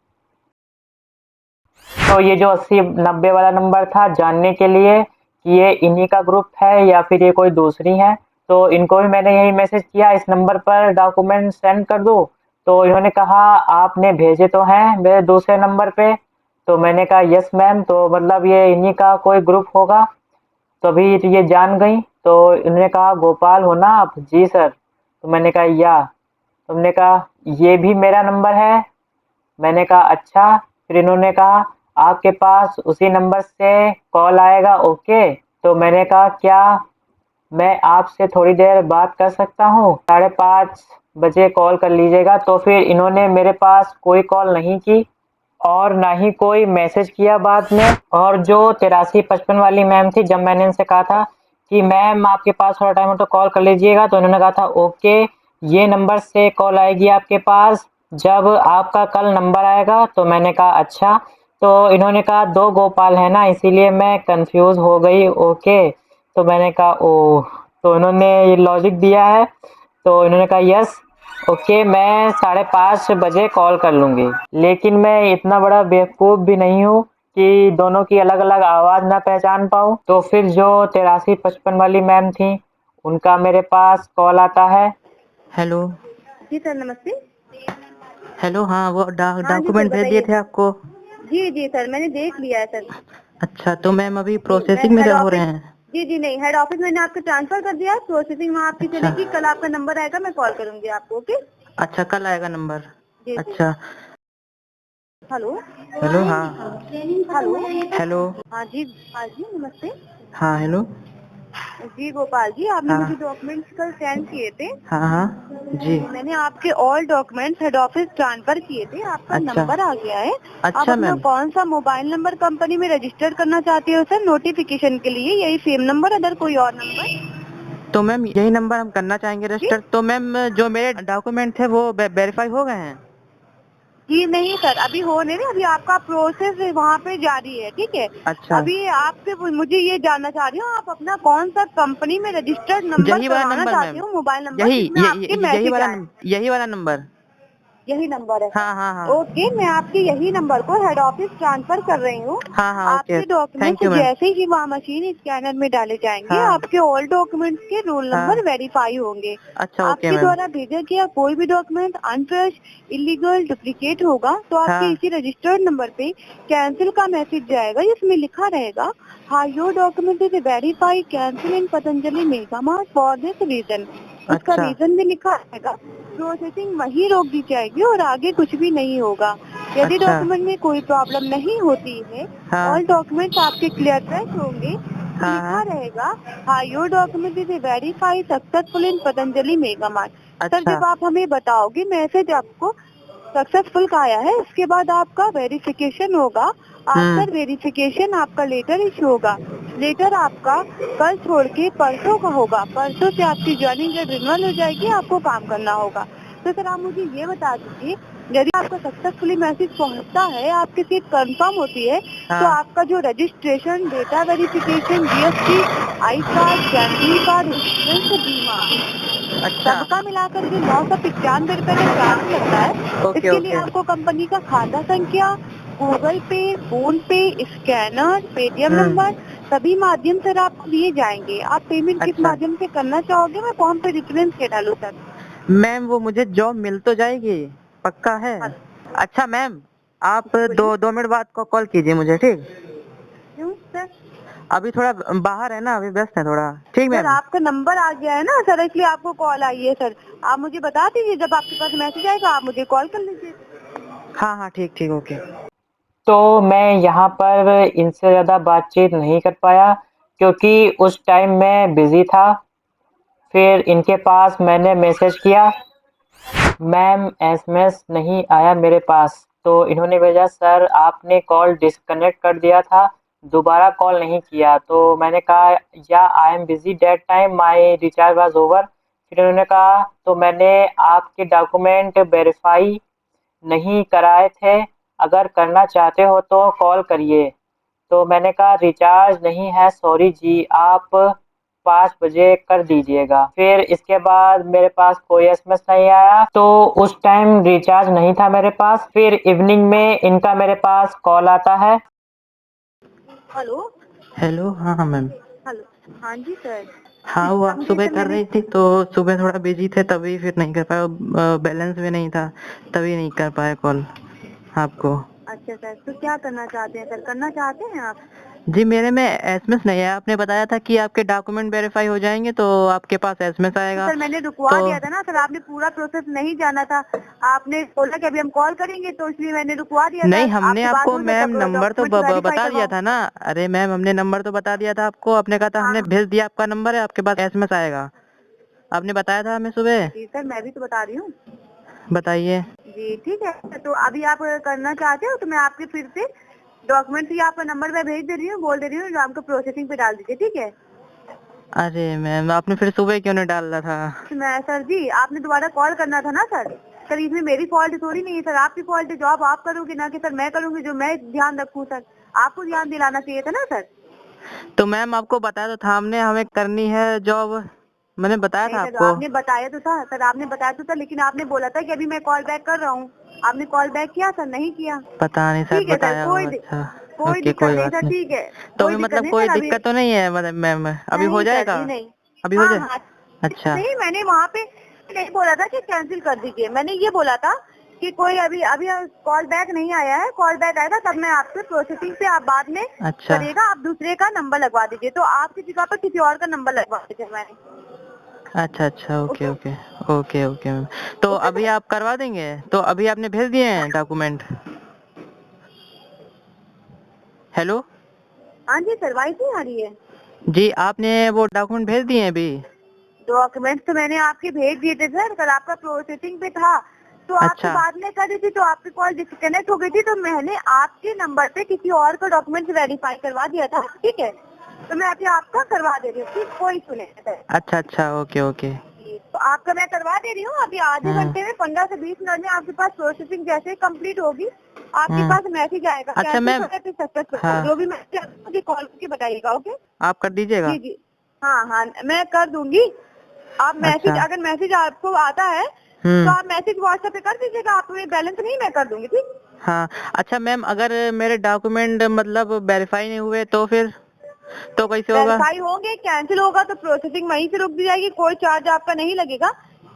Speaker 1: तो ये जो 80-90 वाला नंबर था, जानने के लिए कि ये इन्हीं का ग्रुप है या फिर ये कोई दूसरी है, तो इनको भी मैंने यही मैसेज किया इस नंबर पर डॉक्यूमेंट सेंड कर दो। तो इन्होंने कहा आपने भेजे तो हैं मेरे दूसरे नंबर पे। तो मैंने कहा यस मैम, तो मतलब ये इन्हीं का कोई ग्रुप होगा। तो अभी ये जान गई। तो इन्होंने कहा गोपाल हो ना आप? जी सर। तो मैंने कहा या। तुमने कहा ये भी मेरा नंबर है? मैंने कहा अच्छा। फिर इन्होंने कहा आपके पास उसी नंबर से कॉल आएगा, ओके। तो मैंने कहा क्या मैं आपसे थोड़ी देर बात कर सकता हूँ? 5:30 बजे कॉल कर लीजिएगा। तो फिर इन्होंने मेरे पास कोई कॉल नहीं की और ना ही कोई मैसेज किया बाद में। और जो 8355 वाली मैम थी, जब मैंने इनसे कहा था कि मैम आपके पास थोड़ा टाइम हो तो कॉल कर लीजिएगा, तो इन्होंने कहा था ओके, ये नंबर से कॉल आएगी आपके पास जब आपका कल नंबर आएगा। तो मैंने कहा अच्छा। तो इन्होंने कहा 2 गोपाल है ना, इसीलिए मैं कंफ्यूज हो गई, ओके। तो मैंने कहा ओह। तो इन्होंने ये लॉजिक दिया है। तो इन्होंने कहा यस, ओके, मैं 5:30 बजे कॉल कर लूँगी। लेकिन मैं इतना बड़ा बेवकूफ़ भी नहीं हूँ कि दोनों की अलग-अलग आवाज़ ना पहचान पाऊँ। तो फिर जो 8355 वाली मैम थी, उनका मेरे पास कॉल आता है।
Speaker 2: हेलो।
Speaker 3: जी सर, नमस्ते।
Speaker 2: हेलो, हाँ वो
Speaker 3: हाँ जी सर,
Speaker 2: डॉक्यूमेंट भेज दिए
Speaker 3: बताइए।
Speaker 2: थे आपको।
Speaker 3: जी जी सर, मैंने देख लिया है सर।
Speaker 2: अच्छा, तो मैम अभी
Speaker 3: जी, मैं
Speaker 2: प्रोसेसिंग में
Speaker 3: हेड
Speaker 2: हो
Speaker 3: ऑफिस।
Speaker 2: रहे हैं।
Speaker 3: जी जी नहीं, हेड ऑफिस मैंने आपको ट्रांसफर कर दिया, प्रोसेसिंग वहाँ आपकी
Speaker 2: अच्छा।
Speaker 3: चलेगी। कल आपका नंबर आएगा, मैं कॉल करूंगी आपको, ओके।
Speaker 2: अच्छा, कल आएगा नंबर।
Speaker 3: जी जी।
Speaker 2: अच्छा।
Speaker 3: हेलो।
Speaker 2: हेलो, हाँ।
Speaker 3: हेलो।
Speaker 2: हेलो।
Speaker 3: हाँ जी। हाँ जी, नमस्ते।
Speaker 2: हाँ, हेलो।
Speaker 3: जी गोपाल जी, आपने
Speaker 2: हाँ।
Speaker 3: मुझे डॉक्यूमेंट्स कल सेंड किए थे।
Speaker 2: हाँ, हाँ। जी।
Speaker 3: जी, मैंने आपके all documents head office transfer किए थे, आपका
Speaker 2: अच्छा।
Speaker 3: नंबर आ गया है। आप
Speaker 2: अच्छा
Speaker 3: अपना
Speaker 2: मैम।
Speaker 3: कौन सा मोबाइल नंबर कंपनी में रजिस्टर करना चाहते हो सर, नोटिफिकेशन के लिए? यही सेम नंबर, अदर कोई और नंबर?
Speaker 2: तो मैम यही नंबर हम करना चाहेंगे
Speaker 3: जी
Speaker 2: रजिस्टर। तो मैम जो मेरे डॉक्यूमेंट थे वो वेरीफाई हो गए हैं।
Speaker 3: जी नहीं सर, अभी हो नहीं रहे, अभी आपका प्रोसेस वहाँ पे जारी है, ठीक है।
Speaker 2: अच्छा।
Speaker 3: अभी आपसे मुझे ये जानना चाह रही हूँ, आप अपना कौन सा कंपनी में रजिस्टर्ड नंबर
Speaker 2: यही वाला
Speaker 3: करवाना
Speaker 2: नंबर
Speaker 3: चाहते
Speaker 2: मैम।
Speaker 3: हो, मोबाइल नंबर
Speaker 2: यही
Speaker 3: जिसमें आपके मैसेज आए?
Speaker 2: यही वाला नंबर।
Speaker 3: यही नंबर है।
Speaker 2: हाँ, हाँ, हाँ।
Speaker 3: ओके, मैं आपके यही नंबर को हेड ऑफिस ट्रांसफर कर रही हूँ।
Speaker 2: हाँ, हाँ, ओके।
Speaker 3: आपके
Speaker 2: थैंक
Speaker 3: डॉक्यूमेंट्स
Speaker 2: यू मैम।
Speaker 3: जैसे ही वहाँ मशीन स्कैनर में डाले जाएंगे,
Speaker 2: हाँ।
Speaker 3: आपके ऑल डॉक्यूमेंट्स के रोल नंबर
Speaker 2: हाँ।
Speaker 3: वेरीफाई होंगे।
Speaker 2: अच्छा, ओके
Speaker 3: आपके
Speaker 2: मैम।
Speaker 3: द्वारा भेजा गया कोई भी डॉक्यूमेंट अनफ्रेश, इलीगल, डुप्लीकेट होगा तो आपके
Speaker 2: हाँ।
Speaker 3: इसी रजिस्टर्ड नंबर पे कैंसिल का मैसेज जाएगा, जिसमें लिखा रहेगा how your document is verify cancel in Patanjali mega mart for this reason. उसका
Speaker 2: अच्छा।
Speaker 3: रीजन भी लिखा रहेगा। प्रोसेसिंग वही रोक दी जाएगी और आगे कुछ भी नहीं होगा। यदि
Speaker 2: अच्छा।
Speaker 3: डॉक्यूमेंट में कोई प्रॉब्लम नहीं होती है,
Speaker 2: हाँ।
Speaker 3: ऑल डॉक्यूमेंट्स आपके क्लियर ट्रैक होंगे, तो
Speaker 2: हाँ
Speaker 3: लिखा
Speaker 2: हाँ।
Speaker 3: रहेगा हाँ your document is verify successful in Patanjali mega mart. Sir
Speaker 2: अच्छा।
Speaker 3: जब आप हमें बताओगे मैसेज आपको सक्सेसफुल का आया है, उसके बाद आपका वेरिफिकेशन होगा। आफ्टर वेरिफिकेशन आपका लेटर इशू होगा। लेटर आपका कल छोड़ के परसों का होगा। परसों से आपकी ज्वाइनिंग डेट रिन्यूअल हो जाएगी, आपको काम करना होगा। तो सर आप मुझे ये बता दीजिए, यदि आपका सक्सेसफुली मैसेज पहुंचता है, आपकी सीट कंफर्म होती है, तो
Speaker 2: हाँ।
Speaker 3: आपका जो registration, data verification, GST, I card, family card, insurance, बीमा,
Speaker 2: अच्छा।
Speaker 3: सबका मिलाकर के 995 का चार्ज लगता है।
Speaker 2: ओके
Speaker 3: इसके लिए
Speaker 2: ओके।
Speaker 3: आपको कंपनी का खाता संख्या, गूगल पे, फोन पे, स्कैनर, पेटीएम नंबर सभी माध्यम से आपको दिए जाएंगे। आप पेमेंट किस
Speaker 2: अच्छा
Speaker 3: माध्यम से करना चाहोगे, मैं फॉर्म पे डिफरेंस के डालूँ सर?
Speaker 2: मैम, वो मुझे जॉब मिल तो जाएगी, पक्का है?
Speaker 3: हाँ,
Speaker 2: अच्छा मैम, आप
Speaker 3: बोलिए।
Speaker 2: 2 मिनट बाद कॉल कीजिए मुझे, ठीक?
Speaker 3: क्यों सर?
Speaker 2: अभी थोड़ा बाहर है ना, अभी व्यस्त है थोड़ा। ठीक
Speaker 3: सर
Speaker 2: मैम।
Speaker 3: आपका नंबर आ गया है ना सर, इसलिए आपको कॉल आई है सर। आप मुझे बता दीजिए, जब आपके पास मैसेज आएगा आप मुझे कॉल कर लीजिए।
Speaker 2: हाँ हाँ, ठीक ठीक, ओके।
Speaker 1: तो मैं यहाँ पर इनसे ज़्यादा बातचीत नहीं कर पाया क्योंकि उस टाइम मैं बिज़ी था। फिर इनके पास मैंने मैसेज किया, मैम एसएमएस नहीं आया मेरे पास। तो इन्होंने भेजा, सर आपने कॉल डिस्कनेक्ट कर दिया था, दोबारा कॉल नहीं किया। तो मैंने कहा, या I am busy that time, my recharge was over. फिर उन्होंने कहा, तो मैंने आपके डॉक्यूमेंट वेरीफाई नहीं कराए थे, अगर करना चाहते हो तो कॉल करिए। तो मैंने कहा, रिचार्ज नहीं है, सॉरी जी, आप 5 बजे कर दीजिएगा। फिर इसके बाद मेरे पास कोई एसएमएस नहीं आया, तो उस टाइम रिचार्ज नहीं था मेरे पास। फिर इवनिंग में इनका मेरे पास कॉल आता है।
Speaker 3: हेलो।
Speaker 2: हेलो, हाँ हाँ मैम।
Speaker 3: हेलो। हाँ जी सर।
Speaker 2: हाँ,
Speaker 3: किस
Speaker 2: वो आप
Speaker 3: काम के
Speaker 2: सुबह
Speaker 3: से
Speaker 2: कर
Speaker 3: मैंने?
Speaker 2: रही थी तो सुबह थोड़ा बिजी थे, तभी फिर नहीं कर पाया। बैलेंस भी नहीं था, तभी नहीं कर पाया कॉल आपको।
Speaker 3: अच्छा सर, तो क्या करना चाहते हैं सर, करना चाहते हैं आप?
Speaker 2: जी, मेरे में एसएमएस नहीं आया। आपने बताया था कि आपके डॉक्यूमेंट वेरीफाई हो जाएंगे तो आपके पास एसएमएस
Speaker 3: तो
Speaker 2: आएगा।
Speaker 3: सर मैंने रुकवा
Speaker 2: तो
Speaker 3: दिया था ना सर, आपने पूरा प्रोसेस नहीं जाना था। आपने बोला कि अभी हम कॉल करेंगे, तो इसलिए मैंने रुकवा दिया था।
Speaker 2: नहीं, हमने
Speaker 3: आपसे बात
Speaker 2: आपको
Speaker 3: हो जाए
Speaker 2: मैम
Speaker 3: तब
Speaker 2: नंबर तो
Speaker 3: डॉक्यूमेंट वेरीफाई
Speaker 2: बता दिया
Speaker 3: करवाओ।
Speaker 2: था ना। अरे मैम, हमने नंबर तो बता दिया था आपको। आपने कहा था हमने
Speaker 3: हाँ
Speaker 2: भेज दिया, आपका नंबर है, आपके पास एसएमएस आएगा। आपने बताया था हमें सुबह।
Speaker 3: जी सर, मैं भी तो बता रही हूँ।
Speaker 2: बताइए।
Speaker 3: जी ठीक है, तो अभी आप करना चाहते हो तो मैं आपके फिर से डॉक्यूमेंट ही आपका नंबर मैं भेज दे रही हूँ, बोल दे रही हूँ जो आपको प्रोसेसिंग पे डाल दीजिए, ठीक है?
Speaker 2: अरे मैम, आपने फिर सुबह क्यों नहीं डाला था?
Speaker 3: मैं सर जी, आपने दोबारा कॉल करना था ना सर। सर इसमें मेरी फॉल्ट थोड़ी नहीं है सर, आपकी फॉल्ट है। जॉब आप करोगे ना कि सर मैं करूंगी, जो मैं ध्यान रखूँ सर। आपको ध्यान दिलाना चाहिए था ना सर।
Speaker 2: तो मैम, आपको बताया तो था हमने, हमें करनी है जॉब। मैंने बताया
Speaker 3: नहीं
Speaker 2: था
Speaker 3: सर,
Speaker 2: आपको।
Speaker 3: आपने बताया तो था सर, आपने बताया तो था, लेकिन आपने बोला था कि अभी मैं कॉल बैक कर रहा हूँ। आपने कॉल बैक किया सर? नहीं किया।
Speaker 2: पता नहीं, शायद
Speaker 3: ठीक है सर,
Speaker 2: बताया हो। अच्छा।
Speaker 3: कोई
Speaker 2: ओके,
Speaker 3: दिक्कत
Speaker 2: कोई
Speaker 3: नहीं
Speaker 2: बात
Speaker 3: सर,
Speaker 2: नहीं।
Speaker 3: ठीक है।
Speaker 2: तो
Speaker 3: कोई
Speaker 2: अभी
Speaker 3: दिक्कत
Speaker 2: मतलब
Speaker 3: नहीं
Speaker 2: कोई
Speaker 3: सर अभी।
Speaker 2: दिक्कत तो नहीं है मतलब मैम? अभी हो
Speaker 3: नहीं सर
Speaker 2: जाएगा?
Speaker 3: जी, नहीं।
Speaker 2: अभी हो
Speaker 3: हाँ
Speaker 2: जाए?
Speaker 3: हाँ।
Speaker 2: अच्छा।
Speaker 3: नहीं, मैंने वहाँ पे नहीं बोला था कि कैंसिल कर दीजिए, मैंने ये बोला था कि कोई अभी अभी कॉल बैक नहीं आया है, कॉल बैक आएगा तब मैं आपसे प्रोसेसिंग पे आप बाद में
Speaker 2: अच्छा
Speaker 3: करिएगा, आप दूसरे का नंबर लगवा दीजिए। तो आपकी जगह पर किसी और का नंबर लगवा दीजिए मैंने।
Speaker 2: अच्छा। अच्छा, okay
Speaker 3: okay.
Speaker 2: Okay. Okay okay ma'am. तो
Speaker 3: ओके
Speaker 2: अभी
Speaker 3: सर।
Speaker 2: आप करवा देंगे? तो अभी आपने भेज दिए हैं डॉक्यूमेंट? हेलो।
Speaker 3: हाँ जी सर, वाइस नहीं आ रही है?
Speaker 2: जी, आपने वो डॉक्यूमेंट भेज दिए हैं अभी?
Speaker 3: डॉक्यूमेंट्स तो मैंने आपके भेज दिए थे सर, कल आपका प्रोसेसिंग पे था। तो आपसे
Speaker 2: अच्छा
Speaker 3: बाद में कर रही थी, तो आपकी कॉल डिस्कनेक्ट हो गई थी, तो मैंने आपके नंबर पे किसी और का डॉक्यूमेंट वेरीफाई करवा दिया था, ठीक है? तो मैं अभी आपका करवा दे रही हूँ, ठीक? कोई सुने सर।
Speaker 2: अच्छा। अच्छा, ओके ओके।
Speaker 3: तो आपका मैं करवा दे रही हूँ, अभी आधे
Speaker 2: हम्म
Speaker 3: घंटे में 15 से 20 मिनट में आपके पास प्रोसेसिंग जैसे कंप्लीट होगी, आपके
Speaker 2: हम्म।
Speaker 3: पास मैसेज आएगा,
Speaker 2: अच्छा
Speaker 3: कैंसिल
Speaker 2: मैम।
Speaker 3: हो गया फिर सक्सेसफुल,
Speaker 2: हाँ,
Speaker 3: जो भी मैसेज आएगा मुझे कॉल करके बताइएगा, ओके?
Speaker 2: आप कर दीजिएगा।
Speaker 3: जी जी। हाँ हाँ, मैं कर दूंगी। आप मैसेज,
Speaker 2: अच्छा।
Speaker 3: अगर मैसेज आपको आता है तो आप मैसेज व्हाट्सएप पे कर दीजिएगा, आप बैलेंस नहीं मैं कर दूंगी, ठीक?
Speaker 2: हाँ। अच्छा मैम, अगर मेरे डॉक्यूमेंट मतलब वेरीफाई नहीं हुए तो फिर तो कैसे होगा?
Speaker 3: वेरीफाई होंगे, कैंसिल होगा तो प्रोसेसिंग वहीं से रुक दी जाएगी, कोई चार्ज आपका नहीं लगेगा।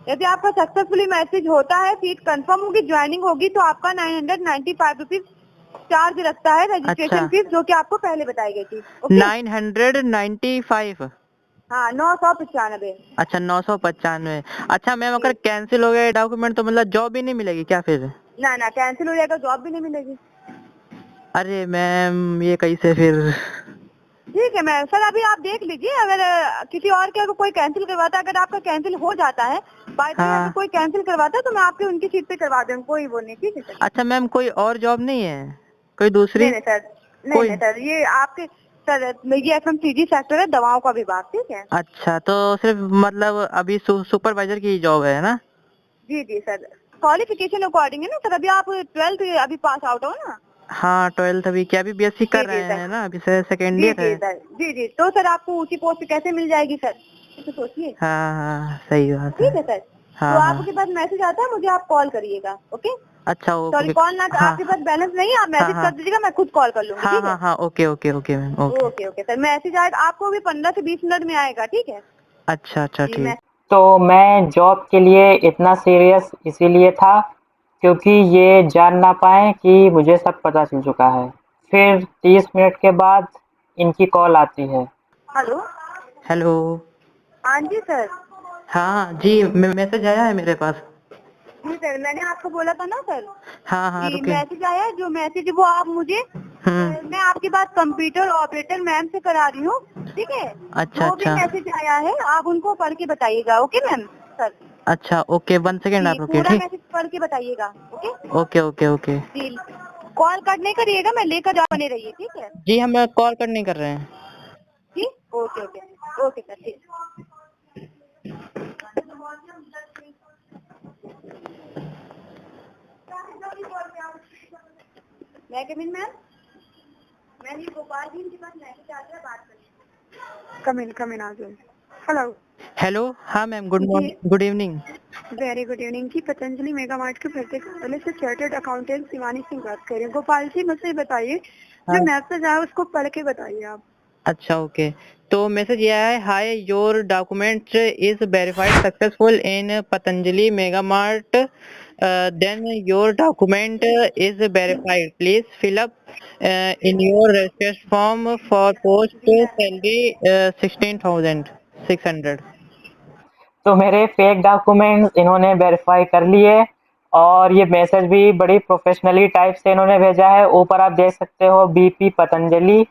Speaker 3: यदि आपका सक्सेसफुली मैसेज होता है, सीट कंफर्म होगी, ज्वाइनिंग होगी, तो आपका 995 रुपीज चार्ज लगता है,
Speaker 2: अच्छा,
Speaker 3: रजिस्ट्रेशन फीस, जो कि आपको पहले बताई गई थी, ओके?
Speaker 2: 995।
Speaker 3: हाँ, 995।
Speaker 2: अच्छा, 995। अच्छा मैम, अगर कैंसिल हो गए डॉक्यूमेंट तो मतलब जॉब ही नहीं मिलेगी क्या फिर?
Speaker 3: ना ना कैंसिल हो जाएगा, जॉब भी नहीं मिलेगी।
Speaker 2: अरे मैम ये कैसे फिर?
Speaker 3: ठीक है मैम, सर अभी आप देख लीजिए, अगर किसी और के अगर कोई कैंसिल करवाता है, अगर आपका कैंसिल हो जाता है बाय द वे, अगर
Speaker 2: हाँ।
Speaker 3: कोई कैंसिल करवाता है तो मैं आपके उनकी सीट पे करवा दूँ, कोई वो नहीं। ठीक है सर।
Speaker 2: अच्छा मैम कोई और जॉब नहीं है, कोई दूसरी?
Speaker 3: नहीं सर,
Speaker 2: कोई
Speaker 3: नहीं सर, ये आपके सर ये FMCG सेक्टर है, दवाओं का विभाग। ठीक है।
Speaker 2: अच्छा, तो सिर्फ मतलब अभी सुपरवाइजर की जॉब है ना?
Speaker 3: जी जी सर, क्वालिफिकेशन अकॉर्डिंग है ना सर, अभी आप 12th अभी पास आउट हो ना?
Speaker 2: हाँ 12th अभी क्या, अभी BSc कर
Speaker 3: जी जी
Speaker 2: रहे
Speaker 3: सर,
Speaker 2: हैं ना, अभी से सेकेंड
Speaker 3: जी
Speaker 2: ईयर
Speaker 3: जी
Speaker 2: है।
Speaker 3: सर, जी जी, तो सर आपको ऊंची पोस्ट कैसे मिल जाएगी सर, तो सोचिए।
Speaker 2: हाँ हाँ सही बात है।
Speaker 3: ठीक है सर, तो
Speaker 2: हाँ हाँ।
Speaker 3: आपके पास मैसेज आता है, मुझे आप कॉल करिएगा। ओके।
Speaker 2: अच्छा
Speaker 3: सॉरी,
Speaker 2: ओके।
Speaker 3: कॉल ना,
Speaker 2: हाँ
Speaker 3: आपके पास बैलेंस नहीं है, आप
Speaker 2: हाँ
Speaker 3: मैसेज
Speaker 2: हाँ
Speaker 3: कर दीजिएगा, मैं खुद कॉल कर लूंगी।
Speaker 2: हाँ
Speaker 3: ठीक है।
Speaker 2: हाँ हाँ okay okay okay ma'am okay.
Speaker 3: Okay okay sir, message आएगा आपको भी 15 से 20 मिनट में आएगा। ठीक है
Speaker 2: अच्छा अच्छा
Speaker 3: जी। मैं
Speaker 2: ठीक।
Speaker 1: तो मैं जॉब के लिए इतना सीरियस इसीलिए था क्योंकि ये जान ना पाएँ कि मुझे सब पता चल चुका है। फिर 30 मिनट के बाद इनकी कॉल आती है।
Speaker 3: हेलो।
Speaker 2: हेलो।
Speaker 3: हाँ जी सर।
Speaker 2: हाँ जी मैसेज आया है मेरे पास।
Speaker 3: जी सर, मैंने आपको बोला था ना सर
Speaker 2: हाँ हाँ
Speaker 3: कि
Speaker 2: रुके।
Speaker 3: मैसेज आया है, जो मैसेज वो आप मुझे मैं आपकी बात कंप्यूटर ऑपरेटर मैम से करा रही हूँ। ठीक है,
Speaker 2: अच्छा
Speaker 3: जो भी
Speaker 2: अच्छा
Speaker 3: मैसेज आया है आप उनको पढ़ के बताइएगा। Okay ma'am sir.
Speaker 2: अच्छा ओके 1 सेकेंड
Speaker 3: जी,
Speaker 2: आप रुकिए
Speaker 3: पूरा
Speaker 2: ठीक।
Speaker 3: मैसेज पढ़ के बताइएगा। Okay
Speaker 2: okay okay okay.
Speaker 3: जी, कॉल कट नहीं करिएगा, मैं लेकर जा बने रहिए। ठीक है
Speaker 2: जी हम कॉल कट नहीं कर रहे हैं।
Speaker 3: जी। ओके ओके ओके सर, ठीक। मैं कमिन मैम, मैम ये गोपाल जी के पास मैसेज आ गया, बात करिए। कमिन आ जाए। हेलो।
Speaker 2: हेलो हाँ मैम गुड
Speaker 3: जी,
Speaker 2: morning good evening.
Speaker 3: Very good evening जी, पतंजलि मेगा मार्ट के प्रत्येक कार्यालय से चार्टर्ड अकाउंटेंट शिवानी सिंह बात कर रही हूँ। गोपाल जी मुझसे बताइए, जो
Speaker 2: हाँ
Speaker 3: मैसेज आया उसको पढ़ के बताइए आप।
Speaker 2: अच्छा ओके। तो मैसेज ये है, hi your document is verified successful in Patanjali mega mart, then your document is verified, please fill up in your registration form for post salary 16,600।
Speaker 1: तो मेरे फेक डॉक्यूमेंट्स इन्होंने वेरीफाई कर लिए और ये मैसेज भी बड़ी प्रोफेशनली टाइप से इन्होंने भेजा है। ऊपर आप देख सकते हो BP पतंजलि।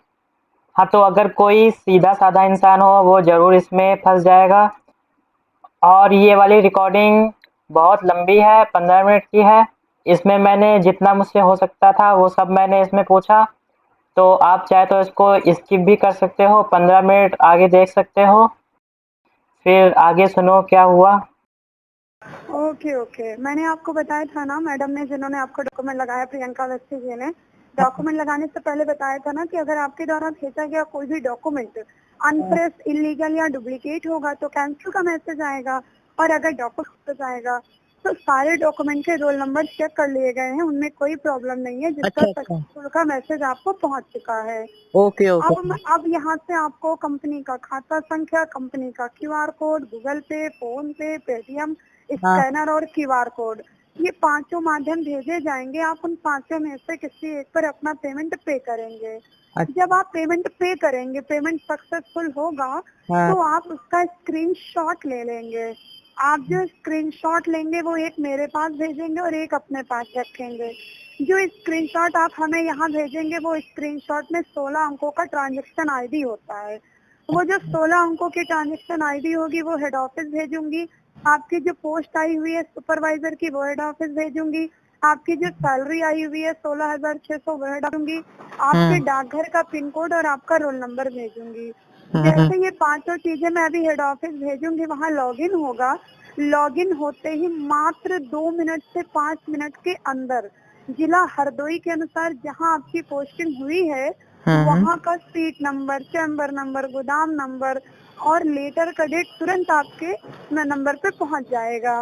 Speaker 1: हाँ, तो अगर कोई सीधा साधा इंसान हो वो ज़रूर इसमें फंस जाएगा। और ये वाली रिकॉर्डिंग बहुत लंबी है, 15 मिनट की है। इसमें मैंने जितना मुझसे हो सकता था वो सब मैंने इसमें पूछा। तो आप चाहे तो इसको स्किप भी कर सकते हो, 15 मिनट आगे देख सकते हो। फिर आगे सुनो क्या हुआ।
Speaker 3: ओके ओके, मैंने आपको बताया था ना, मैडम ने जिन्होंने आपको डॉक्यूमेंट लगाया, प्रियंका वस्ती जी ने डॉक्यूमेंट लगाने से पहले बताया था ना कि अगर आपके द्वारा भेजा गया कोई भी डॉक्यूमेंट अनफ्रेश, इलीगल या डुप्लीकेट होगा तो कैंसिल का मैसेज आएगा, और अगर डॉक्यूमेंट आएगा तो सारे डॉक्यूमेंट के रोल नंबर चेक कर लिए गए हैं, उनमें कोई प्रॉब्लम नहीं है, जिसका
Speaker 2: अच्छा अच्छा
Speaker 3: सक्सेसफुल का मैसेज आपको पहुंच चुका है।
Speaker 2: Okay okay.
Speaker 3: अब यहाँ से आपको कंपनी का खाता संख्या, कंपनी का QR कोड, गूगल पे, फोन पे, पेटीएम,
Speaker 2: हाँ
Speaker 3: स्कैनर और QR कोड, ये पांचों माध्यम भेजे जाएंगे। आप उन पांचों में से किसी एक पर अपना पेमेंट पे करेंगे।
Speaker 2: अच्छा
Speaker 3: जब आप पेमेंट पे करेंगे, पेमेंट सक्सेसफुल होगा
Speaker 2: हाँ
Speaker 3: तो आप उसका स्क्रीनशॉट ले लेंगे। आप जो स्क्रीनशॉट लेंगे वो एक मेरे पास भेजेंगे और एक अपने पास रखेंगे। जो स्क्रीनशॉट आप हमें यहाँ भेजेंगे वो स्क्रीनशॉट में 16 अंकों का ट्रांजैक्शन आईडी होता है। वो जो 16 अंकों की ट्रांजैक्शन आईडी होगी वो हेड ऑफिस भेजूंगी। आपकी जो पोस्ट आई हुई है सुपरवाइजर की वो हेड ऑफिस भेजूंगी। आपकी जो सैलरी आई हुई है 16,600 वो हेड दूंगी। आपके डाकघर का पिन कोड और आपका रोल नंबर भेजूंगी। जैसे ये पांचों चीजें मैं अभी हेड ऑफिस भेजूंगी, वहाँ लॉगिन होगा। लॉगिन होते ही मात्र 2 मिनट से 5 मिनट के अंदर जिला हरदोई के अनुसार जहां आपकी पोस्टिंग हुई है वहां का सीट नंबर, चैम्बर नंबर, गोदाम नंबर और लेटर का डेट तुरंत आपके नंबर पे पहुंच जाएगा।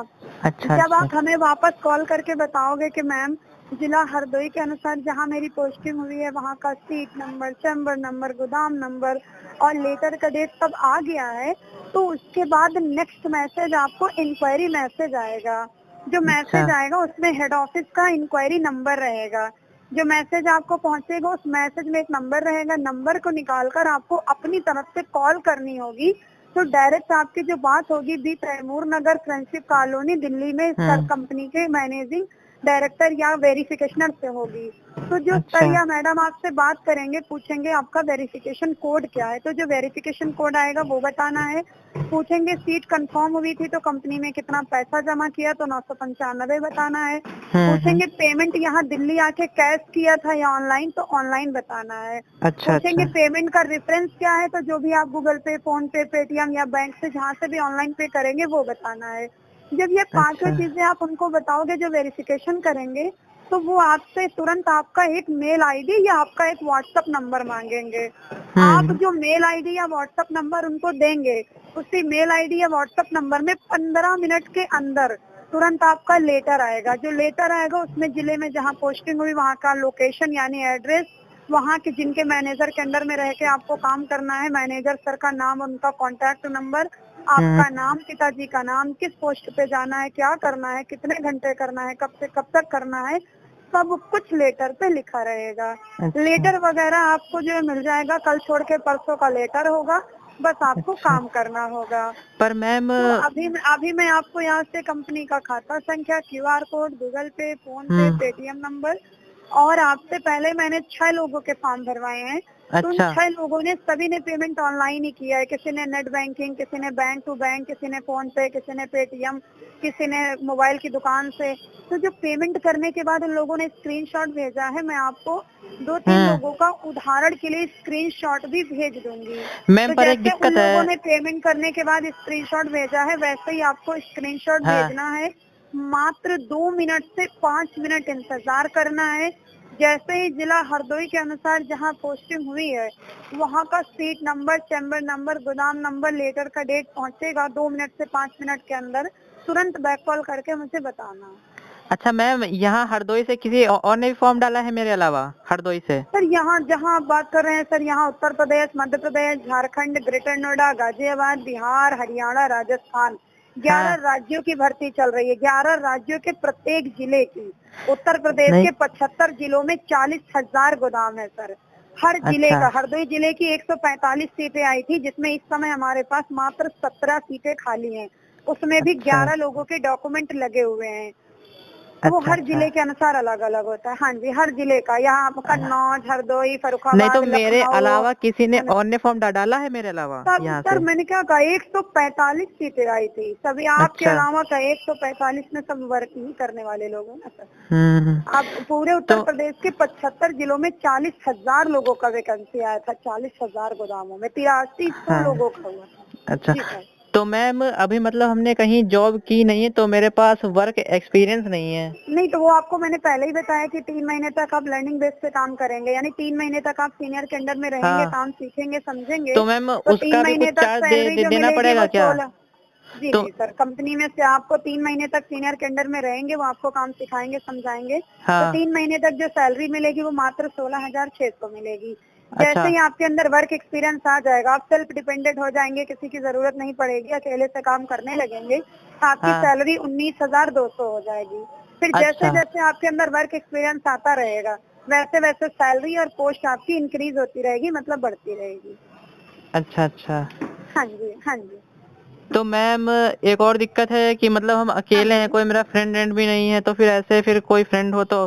Speaker 2: अच्छा
Speaker 3: जब
Speaker 2: अच्छा
Speaker 3: आप हमें वापस कॉल करके बताओगे कि मैम जिला हरदोई के अनुसार जहां मेरी पोस्टिंग हुई है वहां का सीट नंबर, चैम्बर नंबर, गोदाम नंबर और लेटर का डेट सब आ गया है, तो उसके बाद नेक्स्ट मैसेज आपको इंक्वायरी मैसेज आएगा। जो मैसेज आएगा उसमें हेड ऑफिस का इंक्वायरी नंबर रहेगा। जो मैसेज आपको पहुंचेगा उस मैसेज में एक नंबर रहेगा। नंबर को निकालकर आपको अपनी तरफ से कॉल करनी होगी। तो डायरेक्ट आपकी जो बात होगी B Taimur Nagar friendship colony Delhi में सर कंपनी के मैनेजिंग डायरेक्टर या वेरिफिकेशनर से होगी। तो जो
Speaker 2: अच्छा।
Speaker 3: सर या मैडम आपसे बात करेंगे, पूछेंगे आपका वेरिफिकेशन कोड क्या है, तो जो वेरिफिकेशन कोड आएगा वो बताना है। पूछेंगे सीट कंफर्म हुई थी तो कंपनी में कितना पैसा जमा किया, तो 995 बताना है। पूछेंगे पेमेंट यहाँ दिल्ली आके कैश किया था या ऑनलाइन, तो ऑनलाइन बताना है।
Speaker 2: अच्छा
Speaker 3: पूछेंगे
Speaker 2: अच्छा।
Speaker 3: पेमेंट का रेफरेंस क्या है, तो जो भी आप गूगल पे, फोन पे, पेटीएम या बैंक से जहाँ से भी ऑनलाइन पे करेंगे वो बताना है। जब ये पांचों
Speaker 2: अच्छा।
Speaker 3: चीजें आप उनको बताओगे जो वेरिफिकेशन करेंगे, तो वो आपसे तुरंत आपका एक मेल आईडी या आपका एक व्हाट्सएप नंबर मांगेंगे। आप जो मेल आईडी या व्हाट्सएप नंबर उनको देंगे, उसी मेल आईडी या व्हाट्सएप नंबर में 15 मिनट के अंदर तुरंत आपका लेटर आएगा। जो लेटर आएगा उसमें जिले में जहाँ पोस्टिंग हुई वहाँ का लोकेशन यानी एड्रेस, वहाँ के जिनके मैनेजर के अंडर में रह के आपको काम करना है, मैनेजर सर का नाम, उनका कॉन्टैक्ट नंबर, आपका नाम, पिताजी का नाम, किस पोस्ट पे जाना है, क्या करना है, कितने घंटे करना है, कब से कब तक करना है, सब कुछ लेटर पे लिखा रहेगा।
Speaker 2: अच्छा।
Speaker 3: लेटर वगैरह आपको जो है मिल जाएगा, कल छोड़ के परसों का लेटर होगा, बस आपको
Speaker 2: अच्छा।
Speaker 3: काम करना होगा।
Speaker 2: पर मैम
Speaker 3: तो अभी मैं आपको यहाँ से कंपनी का खाता संख्या, क्यूआर कोड, गूगल पे, फोन पे, पेटीएम नंबर, और आपसे पहले मैंने 6 लोगों के फॉर्म भरवाए हैं। तो उन
Speaker 2: अच्छा
Speaker 3: 6 लोगों ने सभी ने पेमेंट ऑनलाइन ही किया है। किसी ने नेट बैंकिंग, किसी ने बैंक टू बैंक, किसी ने फोन पे, किसी ने पेटीएम, किसी ने मोबाइल की दुकान से। तो जो पेमेंट करने के बाद उन लोगों ने स्क्रीनशॉट भेजा है, मैं आपको 2-3 लोगों का उदाहरण के लिए स्क्रीनशॉट भी भेज दूंगी।
Speaker 2: मैम
Speaker 3: तो
Speaker 2: पर एक
Speaker 3: जैसे उन
Speaker 2: दिक्कत
Speaker 3: लोगों
Speaker 2: है।
Speaker 3: ने पेमेंट करने के बाद स्क्रीनशॉट भेजा है, वैसे ही आपको स्क्रीनशॉट
Speaker 2: हाँ।
Speaker 3: भेजना है। मात्र 2 मिनट से 5 मिनट इंतजार करना है। जैसे ही जिला हरदोई के अनुसार जहां पोस्टिंग हुई है, वहां का सीट नंबर, चैम्बर नंबर, गोदाम नंबर, लेटर का डेट पहुंचेगा 2 मिनट से 5 मिनट के अंदर। तुरंत बैक कॉल करके मुझे बताना।
Speaker 2: अच्छा मैम, यहाँ हरदोई से किसी और ने भी फॉर्म डाला है मेरे अलावा, हरदोई से?
Speaker 3: सर यहाँ जहाँ आप बात कर रहे हैं सर, यहाँ उत्तर प्रदेश, मध्य प्रदेश, झारखंड, ग्रेटर नोएडा, गाजियाबाद, बिहार, हरियाणा, राजस्थान, 11
Speaker 2: हाँ।
Speaker 3: राज्यों की भर्ती चल रही है। 11 राज्यों के प्रत्येक जिले की। उत्तर प्रदेश
Speaker 2: नहीं।
Speaker 3: के 75 जिलों में 40,000 गोदाम है सर। हर जिले
Speaker 2: अच्छा
Speaker 3: का, हरदोई जिले की 145 सीटें आई थी, जिसमें इस समय हमारे पास मात्र 17 सीटें खाली हैं। उसमें भी
Speaker 2: अच्छा
Speaker 3: 11 लोगों के डॉक्यूमेंट लगे हुए हैं। वो
Speaker 2: अच्छा।
Speaker 3: हर
Speaker 2: अच्छा
Speaker 3: जिले के अनुसार अलग अलग होता है। हाँ जी, हर जिले का। यहाँ कन्नौज, हरदोई,
Speaker 2: नहीं तो
Speaker 3: फर्रुखाबाद,
Speaker 2: मेरे
Speaker 3: लखनऊ।
Speaker 2: अलावा किसी ने और ने फॉर्म डाला है मेरे अलावा
Speaker 3: सब
Speaker 2: यहाँ
Speaker 3: सर
Speaker 2: से?
Speaker 3: मैंने क्या कहा, 145 सीटें आई थी, सभी आपके
Speaker 2: अच्छा।
Speaker 3: अलावा का 145 में सब वर्क ही करने वाले लोग हैं ना सर।
Speaker 2: हम्म।
Speaker 3: आप पूरे उत्तर
Speaker 2: तो
Speaker 3: प्रदेश के 75 जिलों में 40,000 लोगों का वैकेंसी आया था। 40,000 गोदामों में 8300
Speaker 2: हाँ।
Speaker 3: लोगों का हुआ था।
Speaker 2: अच्छा।
Speaker 3: जी सर।
Speaker 2: तो मैम अभी मतलब हमने कहीं जॉब की नहीं है, तो मेरे पास वर्क एक्सपीरियंस नहीं है।
Speaker 3: नहीं तो वो आपको मैंने पहले ही बताया कि 3 महीने तक आप लर्निंग बेस पे काम करेंगे, यानी 3 महीने तक आप सीनियर के अंडर में रहेंगे,
Speaker 2: हाँ।
Speaker 3: काम सीखेंगे, समझेंगे।
Speaker 2: तो मैम
Speaker 3: तो 3
Speaker 2: उसका भी कुछ
Speaker 3: महीने तक
Speaker 2: चार्ज
Speaker 3: सैलरी जो
Speaker 2: देना
Speaker 3: मिलेगी
Speaker 2: पड़ेगा
Speaker 3: वो
Speaker 2: क्या?
Speaker 3: 16। जी
Speaker 2: तो
Speaker 3: नहीं सर, कंपनी में से आपको 3 महीने तक सीनियर के अंडर में रहेंगे, वो आपको काम सिखाएंगे, समझाएंगे। तो
Speaker 2: हाँ।
Speaker 3: 3 महीने तक जो सैलरी मिलेगी वो मात्र 16,600 मिलेगी।
Speaker 2: अच्छा
Speaker 3: जैसे ही आपके अंदर वर्क एक्सपीरियंस आ जाएगा, आप सेल्फ डिपेंडेंट हो जाएंगे, किसी की जरूरत नहीं पड़ेगी, अकेले से काम करने लगेंगे, आपकी
Speaker 2: हाँ।
Speaker 3: सैलरी 19,200 हो जाएगी। फिर जैसे
Speaker 2: अच्छा
Speaker 3: जैसे आपके अंदर वर्क एक्सपीरियंस आता रहेगा, वैसे वैसे सैलरी और पोस्ट आपकी इंक्रीज होती रहेगी, मतलब बढ़ती रहेगी।
Speaker 2: अच्छा। अच्छा।
Speaker 3: हाँ जी, हाँ जी,
Speaker 2: तो मैम एक और दिक्कत है कि मतलब हम
Speaker 3: हाँ
Speaker 2: अकेले हैं,
Speaker 3: जी।
Speaker 2: कोई मेरा फ्रेंड भी नहीं है, तो फिर ऐसे फिर कोई फ्रेंड हो तो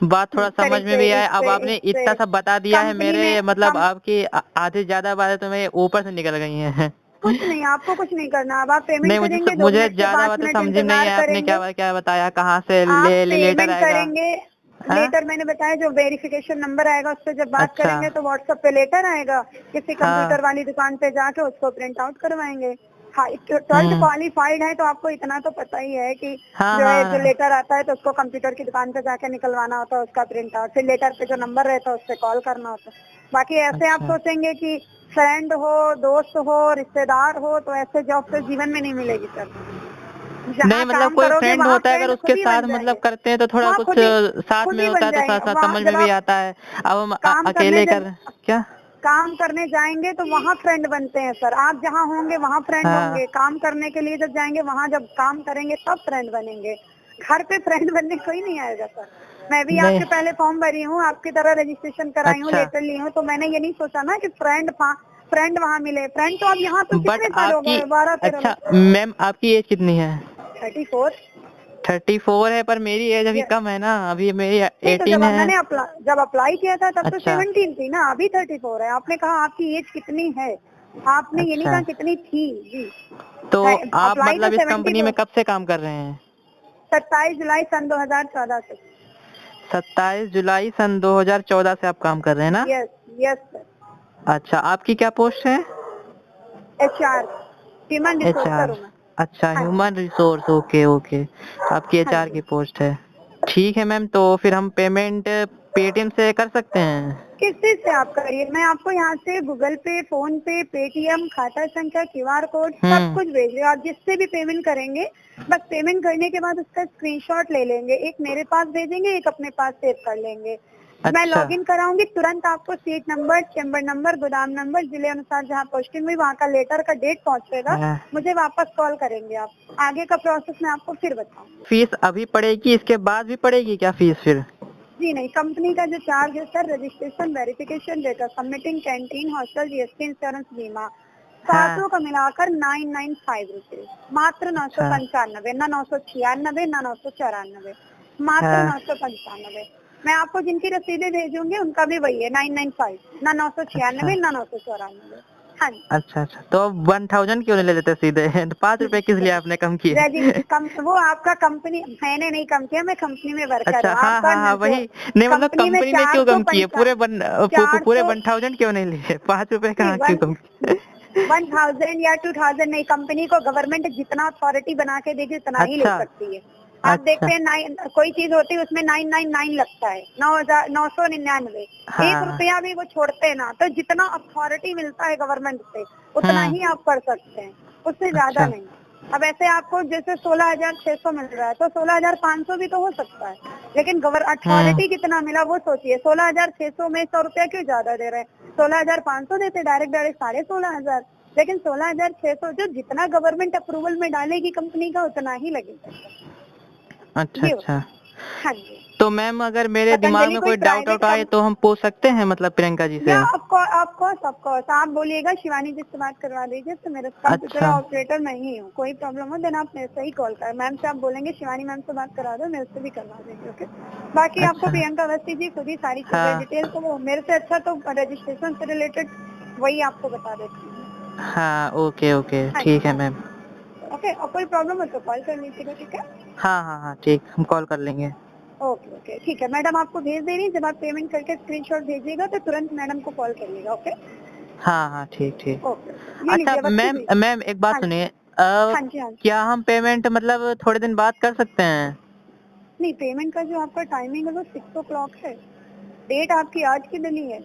Speaker 2: बात थोड़ा
Speaker 3: सर
Speaker 2: समझ में भी आए। अब आपने
Speaker 3: इससे
Speaker 2: इतना सब बता दिया है,
Speaker 3: कंपनी
Speaker 2: मेरे
Speaker 3: में
Speaker 2: मतलब आपकी आधी ज्यादा बातें तो मेरे ऊपर से निकल गई हैं।
Speaker 3: कुछ नहीं, आपको कुछ नहीं करना। अब आप पेमेंट
Speaker 2: नहीं,
Speaker 3: करेंगे, 2
Speaker 2: मुझे
Speaker 3: मिनट से
Speaker 2: ज्यादा
Speaker 3: 5
Speaker 2: बातें
Speaker 3: मिनट
Speaker 2: समझ में नहीं
Speaker 3: इंतजार
Speaker 2: है, आपने
Speaker 3: करेंगे।
Speaker 2: क्या क्या बताया, कहाँ से
Speaker 3: आप
Speaker 2: लेटर
Speaker 3: पेमेंट
Speaker 2: आएगा?
Speaker 3: करेंगे,
Speaker 2: हाँ?
Speaker 3: लेटर मैंने बताया, जो वेरिफिकेशन नंबर आएगा उससे जब बात
Speaker 2: अच्छा।
Speaker 3: करेंगे तो व्हाट्सएप पे लेटर आएगा, किसी
Speaker 2: हाँ।
Speaker 3: कंप्यूटर वाली दुकान पे जाके उसको प्रिंट आउट करवाएंगे। हाँ, 12th
Speaker 2: हम्म।
Speaker 3: क्वालिफाइड है तो आपको इतना तो पता ही है कि
Speaker 2: हाँ
Speaker 3: जो है, जो
Speaker 2: हाँ।
Speaker 3: लेटर आता है तो उसको कंप्यूटर की दुकान पे जाके निकलवाना होता है, उसका प्रिंट आउट, फिर लेटर पे जो नंबर रहता है उससे कॉल करना होता है। बाकी ऐसे आप
Speaker 2: अच्छा।
Speaker 3: सोचेंगे कि फ्रेंड हो, दोस्त हो, रिश्तेदार हो, तो ऐसे जॉब तो जीवन में नहीं मिलेगी सर।
Speaker 2: नहीं
Speaker 3: जहाँ
Speaker 2: मतलब
Speaker 3: काम
Speaker 2: कोई
Speaker 3: करोगे
Speaker 2: फ्रेंड
Speaker 3: वहाँ
Speaker 2: होता है, अगर
Speaker 3: फ्रेंड
Speaker 2: उसके
Speaker 3: खुद ही
Speaker 2: साथ
Speaker 3: बन
Speaker 2: मतलब
Speaker 3: जाएंगे।
Speaker 2: करते हैं तो थोड़ा
Speaker 3: वहाँ
Speaker 2: कुछ साथ
Speaker 3: खुद
Speaker 2: में
Speaker 3: ही
Speaker 2: होता
Speaker 3: बन
Speaker 2: है तो
Speaker 3: जाएंगे। वहाँ
Speaker 2: समझ
Speaker 3: जब
Speaker 2: में भी
Speaker 3: आप
Speaker 2: आता है। अब हम
Speaker 3: काम करने
Speaker 2: अकेले कर क्या?
Speaker 3: काम करने जाएंगे तो वहाँ फ्रेंड बनते हैं सर। आप जहाँ होंगे वहाँ फ्रेंड
Speaker 2: हाँ।
Speaker 3: होंगे, काम करने के लिए जब जाएंगे वहाँ जब काम करेंगे तब फ्रेंड बनेंगे। घर पे फ्रेंड बनने कोई नहीं आएगा सर। मैं भी
Speaker 2: नहीं।
Speaker 3: आपके पहले फॉर्म भरी हूँ, आपकी तरह रजिस्ट्रेशन कराई हूँ,
Speaker 2: अच्छा।
Speaker 3: लेटर ली हूँ, तो मैंने ये नहीं सोचा ना कि फ्रेंड वहाँ मिले। फ्रेंड तो अब यहाँ तो
Speaker 2: बट
Speaker 3: कितने साल हो
Speaker 2: आपकी
Speaker 3: गए, 12-13
Speaker 2: अच्छा
Speaker 3: लोग।
Speaker 2: मैम, आपकी एज कितनी है?
Speaker 3: 34।
Speaker 2: 34 है, पर मेरी एज अभी
Speaker 3: Yes.
Speaker 2: कम है ना, अभी मेरी
Speaker 3: नहीं तो
Speaker 2: 18 है।
Speaker 3: जब अप्लाई किया था तब तो
Speaker 2: अच्छा
Speaker 3: 17 थी ना, अभी 34 है। आपने कहा आपकी एज कितनी है, आपने ये नहीं
Speaker 2: अच्छा,
Speaker 3: कहा कितनी थी। जी
Speaker 2: तो आप
Speaker 3: अप्लाई तो
Speaker 2: मतलब इस
Speaker 3: 70
Speaker 2: कंपनी
Speaker 3: तो
Speaker 2: में कब से काम कर रहे हैं?
Speaker 3: 27 जुलाई सन 2014 से।
Speaker 2: 27 जुलाई सन 2014 से आप काम कर रहे हैं ना?
Speaker 3: Yes yes sir.
Speaker 2: अच्छा, आपकी क्या पोस्ट है?
Speaker 3: HR, human resources
Speaker 2: HR.
Speaker 3: हूँ मैं।
Speaker 2: अच्छा,
Speaker 3: हाँ जी
Speaker 2: ह्यूमन रिसोर्स, ओके ओके, आपकी
Speaker 3: हाँ
Speaker 2: एचआर की
Speaker 3: जी।
Speaker 2: पोस्ट है। ठीक है मैम, तो फिर हम पेमेंट पेटीएम से कर सकते हैं?
Speaker 3: किस चीज से आप करिए, मैं आपको यहाँ से गूगल पे, फोन पे, पेटीएम, खाता संख्या, QR कोड सब कुछ भेज रही हूँ। आप जिससे भी पेमेंट करेंगे, बस पेमेंट करने के बाद उसका स्क्रीनशॉट ले लेंगे, एक मेरे पास भेजेंगे, एक अपने पास सेव कर लेंगे। मैं
Speaker 2: अच्छा
Speaker 3: लॉगिन कराऊंगी, तुरंत आपको सीट नंबर, चेम्बर नंबर, गोदाम नंबर, जिले अनुसार जहाँ पोस्टिंग हुई वहाँ का लेटर का डेट पहुँचेगा,
Speaker 2: हाँ।
Speaker 3: मुझे वापस कॉल करेंगे आप। आगे का प्रोसेस मैं आपको फिर बताऊंगी।
Speaker 2: फीस अभी पड़ेगी, इसके बाद भी पड़ेगी क्या फीस फिर?
Speaker 3: जी नहीं, कंपनी का जो चार्ज है sir, registration, verification, data submitting, canteen, hostel, GST, insurance, बीमा,
Speaker 2: हाँ।
Speaker 3: सातों का मिलाकर 995 रुपीज, मात्र 995, ना 996, ना 994, मात्र
Speaker 2: हाँ।
Speaker 3: 995। मैं आपको जिनकी रसीदें भेजूंगी उनका भी वही है 995, ना
Speaker 2: अच्छा
Speaker 3: 996, ना 994। हाँ जी।
Speaker 2: अच्छा अच्छा, तो 1000 क्यों नहीं ले लेते सीधे? 5 रुपए किस लिए आपने कम किए?
Speaker 3: वो आपका कंपनी, मैंने नहीं कम किया, मैं कंपनी में वर्कर
Speaker 2: अच्छा,
Speaker 3: हूँ।
Speaker 2: हाँ
Speaker 3: आपका
Speaker 2: हाँ हाँ,
Speaker 3: जो
Speaker 2: वही नहीं, मतलब
Speaker 3: कंपनी में
Speaker 2: कंपनी ने
Speaker 3: चार
Speaker 2: क्यों
Speaker 3: सौ
Speaker 2: कम किए?
Speaker 3: पंचान चार
Speaker 2: पूरे
Speaker 3: सौ
Speaker 2: 1000 क्यों नहीं लिए? 5 रुपए
Speaker 3: नहीं
Speaker 2: कहाँ क्यों कम किए?
Speaker 3: 1000 या 2000 नहीं, कंपनी को गवर्नमेंट जितना अथॉरिटी बना के देगी उतना ही ले
Speaker 2: अच्छा
Speaker 3: सकती है। आप
Speaker 2: अच्छा,
Speaker 3: देखते हैं कोई चीज होती है उसमें 999 लगता है, 9,999, एक
Speaker 2: हाँ
Speaker 3: रुपया भी वो छोड़ते ना। तो जितना अथॉरिटी मिलता है गवर्नमेंट से उतना
Speaker 2: हम्म,
Speaker 3: ही आप कर सकते हैं, उससे ज्यादा
Speaker 2: अच्छा
Speaker 3: नहीं। अब ऐसे आपको जैसे 16,600 मिल रहा है तो 16,500 भी तो हो सकता है, लेकिन
Speaker 2: हम्म,
Speaker 3: अथॉरिटी कितना मिला वो सोचिए। 16,600 में 100 रुपया क्यों ज्यादा दे रहे हैं, 16,500 देते डायरेक्ट डायरेक्ट 16,500, लेकिन 16,600 जो जितना गवर्नमेंट अप्रूवल में डालेगी कंपनी का उतना ही लगेगा।
Speaker 2: अच्छा
Speaker 3: ये
Speaker 2: अच्छा।
Speaker 3: होता है। हाँ जी।
Speaker 2: तो मैम, अगर मेरे दिमाग
Speaker 3: पतंजलि
Speaker 2: में
Speaker 3: कोई
Speaker 2: कोई डाउट
Speaker 3: प्राइवेट
Speaker 2: आउट आए तो हम पूछ सकते हैं, मतलब प्रियंका जी
Speaker 3: या
Speaker 2: से?
Speaker 3: ऑफकोर्स आप बोलिएगा शिवानी जी से बात करवा दीजिए, तो मेरा कंप्यूटर
Speaker 2: अच्छा
Speaker 3: ऑपरेटर मैं ही हूँ। कोई प्रॉब्लम हो देन आप मेरे से ही कॉल कर, मैम से आप बोलेंगे शिवानी मैम से बात करा दो, मेरे से भी करवा देंगे। ओके, बाकी आपको
Speaker 2: अच्छा,
Speaker 3: प्रियंका अवस्थी जी खुद ही सारी चीजें
Speaker 2: हाँ
Speaker 3: डिटेल तो वो मेरे से अच्छा तो रजिस्ट्रेशन से रिलेटेड वही आपको बता देती हूँ।
Speaker 2: हाँ, ओके ओके,
Speaker 3: हाँ
Speaker 2: ठीक है
Speaker 3: जी।
Speaker 2: मैम।
Speaker 3: ओके, और कोई प्रॉब्लम हो तो कॉल कर लीजिएगा, ठीक है।
Speaker 2: हाँ हाँ हाँ, ठीक, हम कॉल कर लेंगे।
Speaker 3: ओके ओके ठीक है, मैडम आपको भेज दे रही है, जब आप पेमेंट करके स्क्रीनशॉट भेजिएगा तो तुरंत मैडम को कॉल करिएगा। ओके
Speaker 2: हाँ हाँ, ठीक ठीक।
Speaker 3: ओके ये
Speaker 2: अच्छा
Speaker 3: लीजिए अवस्थी
Speaker 2: मैम
Speaker 3: जी।
Speaker 2: मैम, एक बात
Speaker 3: हाँ
Speaker 2: सुनिए,
Speaker 3: हाँ जी हाँ जी।
Speaker 2: क्या हम पेमेंट मतलब थोड़े दिन बाद कर सकते हैं?
Speaker 3: नहीं, पेमेंट का जो आपका टाइमिंग है वो 6 o'clock है। डेट आपकी आज की डली है,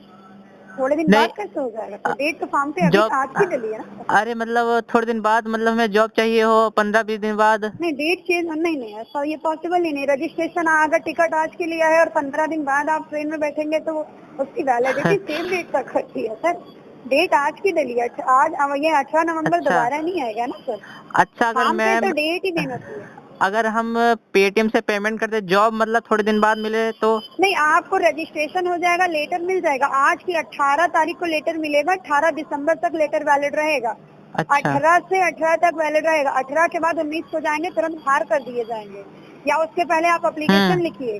Speaker 3: थोड़े दिन
Speaker 2: नहीं,
Speaker 3: बाद कैसे हो जाएगा? तो डेट तो फॉर्म पे अभी
Speaker 2: जॉब,
Speaker 3: आज की डली है ना।
Speaker 2: अरे मतलब थोड़े दिन बाद, मतलब हमें जॉब चाहिए हो 15-20 दिन बाद।
Speaker 3: नहीं डेट चेंज नहीं नहीं ऐसा ये पॉसिबल ही नहीं। रजिस्ट्रेशन अगर टिकट आज के लिया है और 15 दिन बाद आप ट्रेन में बैठेंगे तो उसकी वैलिडिटी सेम डेट तक होती है सर। डेट आज की डली है, आज अब ये 18 नवंबर
Speaker 2: अच्छा
Speaker 3: दोबारा नहीं आएगा ना सर।
Speaker 2: अच्छा, अगर
Speaker 3: फॉर्म पे तो
Speaker 2: मैम,
Speaker 3: डेट ही देना चाहिए।
Speaker 2: अगर हम पेटीएम से पेमेंट करते, जॉब मतलब थोड़े दिन बाद मिले तो?
Speaker 3: नहीं, आपको रजिस्ट्रेशन हो जाएगा, लेटर मिल जाएगा। आज की 18 तारीख को लेटर मिलेगा, 18 दिसंबर तक लेटर वैलिड रहेगा।
Speaker 2: अच्छा
Speaker 3: 18 से 18 तक वैलिड रहेगा। 18 के बाद 19 को जाएंगे, तुरंत बाहर कर दिए जाएंगे, या उसके पहले आप
Speaker 2: हम्म,
Speaker 3: एप्लीकेशन लिखिए।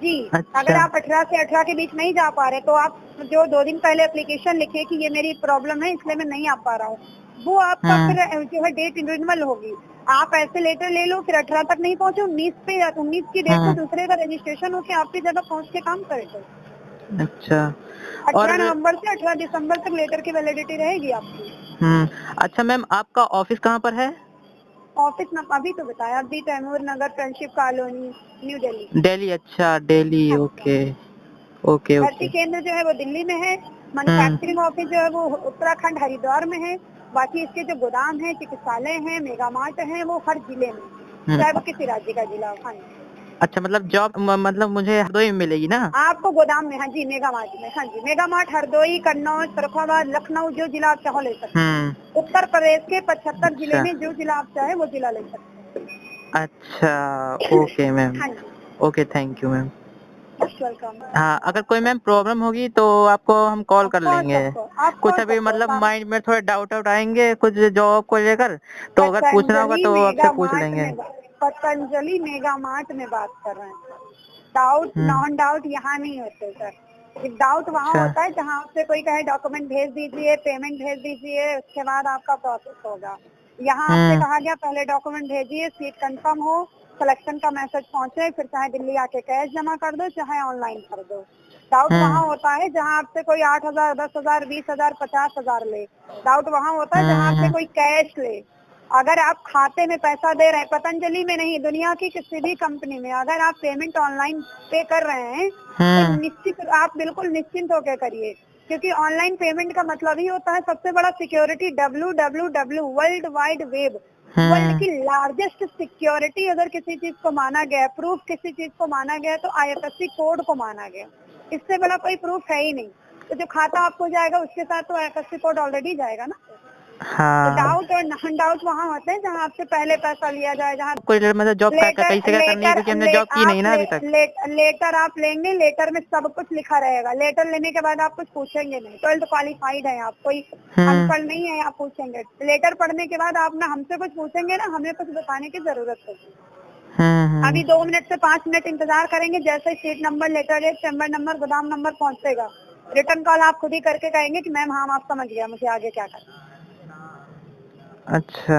Speaker 3: जी, अगर
Speaker 2: अच्छा
Speaker 3: आप 18 से 18 के बीच नहीं जा पा रहे तो आप जो 2 दिन पहले एप्लीकेशन लिखिए कि ये मेरी प्रॉब्लम है इसलिए मैं नहीं आ पा रहा हूँ, वो आपका
Speaker 2: हम्म,
Speaker 3: फिर जो है डेट रिन्यूअल होगी। आप ऐसे लेटर ले लो, फिर 18 तक नहीं पहुँचे, 19 पे 19 की डेट को
Speaker 2: हम्म,
Speaker 3: दूसरे का रजिस्ट्रेशन होकर आपकी जगह पहुँच के काम करेगा।
Speaker 2: अच्छा। और
Speaker 3: 18 नवंबर से 18 दिसंबर तक लेटर की वैलिडिटी रहेगी आपकी।
Speaker 2: अच्छा मैम, आपका ऑफिस कहाँ पर है?
Speaker 3: ऑफिस ना अभी तो बताया, अभी Taimur Nagar, friendship colony, new Delhi.
Speaker 2: Delhi, अच्छा दिल्ली,
Speaker 3: हाँ जी।
Speaker 2: ओके ओके
Speaker 3: भर्ती
Speaker 2: ओके।
Speaker 3: केंद्र जो है वो दिल्ली में है,
Speaker 2: हम्म
Speaker 3: मैन्युफैक्चरिंग ऑफिस जो है वो उत्तराखंड हरिद्वार में है। बाकी इसके जो गोदाम है, चिकित्सालय है, मेगा मार्ट है, वो हर जिले में, चाहे वो
Speaker 2: हम्म,
Speaker 3: किसी राज्य का जिला हो। हाँ जी।
Speaker 2: अच्छा, मतलब जॉब मतलब मुझे हरदोई में मिलेगी ना?
Speaker 3: आपको गोदाम में, हाँ जी, मेगा मार्ट में। हाँ जी, मेगा मार्ट हरदोई, कन्नौज, फर्रुखाबाद, लखनऊ, जो जिला आप चाहो ले सकते
Speaker 2: हम्म,
Speaker 3: हैं। उत्तर प्रदेश के 75 जिले
Speaker 2: अच्छा
Speaker 3: में जो जिला आप चाहे वो जिला ले सकते
Speaker 2: अच्छा, ओके
Speaker 3: हैं।
Speaker 2: मैम,
Speaker 3: हाँ जी,
Speaker 2: okay, thank you ma'am.
Speaker 3: Most welcome.
Speaker 2: हाँ, अगर कोई मैम प्रॉब्लम होगी तो आपको हम कॉल कर
Speaker 3: ऑफकोर्स
Speaker 2: लेंगे।
Speaker 3: ऑफकोर्स
Speaker 2: कुछ
Speaker 3: ऑफकोर्स
Speaker 2: अभी मतलब
Speaker 3: ऑफकोर्स।
Speaker 2: माइंड में थोड़े डाउट आउट आएंगे कुछ जॉब को लेकर, तो अगर पूछना होगा
Speaker 3: पतंजलि
Speaker 2: तो आपसे
Speaker 3: मेगा
Speaker 2: पूछ
Speaker 3: मार्ट
Speaker 2: लेंगे।
Speaker 3: में पतंजलि मेगा मार्ट में बात कर रहे हैं। डाउट नॉन डाउट यहाँ नहीं होते सर। डाउट वहाँ
Speaker 2: अच्छा।
Speaker 3: होता है जहाँ आपसे कोई कहे डॉक्यूमेंट भेज दीजिए, पेमेंट भेज दीजिए, उसके बाद आपका प्रोसेस होगा। यहाँ आपसे कहा गया पहले डॉक्यूमेंट भेजिए, सीट कंफर्म हो, सिलेक्शन का मैसेज पहुँचे, फिर चाहे दिल्ली आके कैश जमा कर दो, चाहे ऑनलाइन कर दो। डाउट वहाँ होता है जहाँ आपसे कोई 8,000, 10,000, 20,000, 50,000 ले। डाउट वहाँ होता है जहाँ आपसे कोई कैश ले। अगर आप खाते में पैसा दे रहे हैं, पतंजलि में नहीं, दुनिया की किसी भी कंपनी में अगर आप पेमेंट ऑनलाइन पे कर रहे हैं तो निश्चित आप बिल्कुल निश्चिंत होकर करिए, क्योंकि ऑनलाइन पेमेंट का मतलब ही होता है सबसे बड़ा security. www world wide web, world की लार्जेस्ट सिक्योरिटी अगर किसी चीज को माना गया, प्रूफ किसी चीज को माना गया तो IFSC कोड को माना गया। इससे बड़ा कोई प्रूफ है ही नहीं। तो जो खाता आपको जाएगा उसके साथ तो IFSC कोड ऑलरेडी जाएगा ना। तो डाउट और नॉन डाउट वहाँ होते हैं जहाँ आपसे पहले पैसा लिया जाए, जहाँ
Speaker 2: कोई मतलब जॉब कैसे क्या करनी है, क्योंकि हमने जॉब की नहीं ना अभी तक।
Speaker 3: लेटर आप लेंगे, लेटर में सब कुछ लिखा रहेगा। लेटर लेने के बाद आप कुछ पूछेंगे नहीं, 12th क्वालिफाइड है आप, कोई अनपढ़ नहीं है, आप पूछेंगे। लेटर पढ़ने के बाद आप ना हमसे कुछ पूछेंगे ना, हमें कुछ बताने की जरूरत होगी। अभी 2 मिनट से 5 मिनट इंतजार करेंगे, जैसे seat number, letter date, chamber number, गोदाम नंबर पहुँचेगा, रिटर्न कॉल आप खुद ही करके कहेंगे कि मैम हाँ आप समझ गया, मुझे आगे क्या करना।
Speaker 2: अच्छा।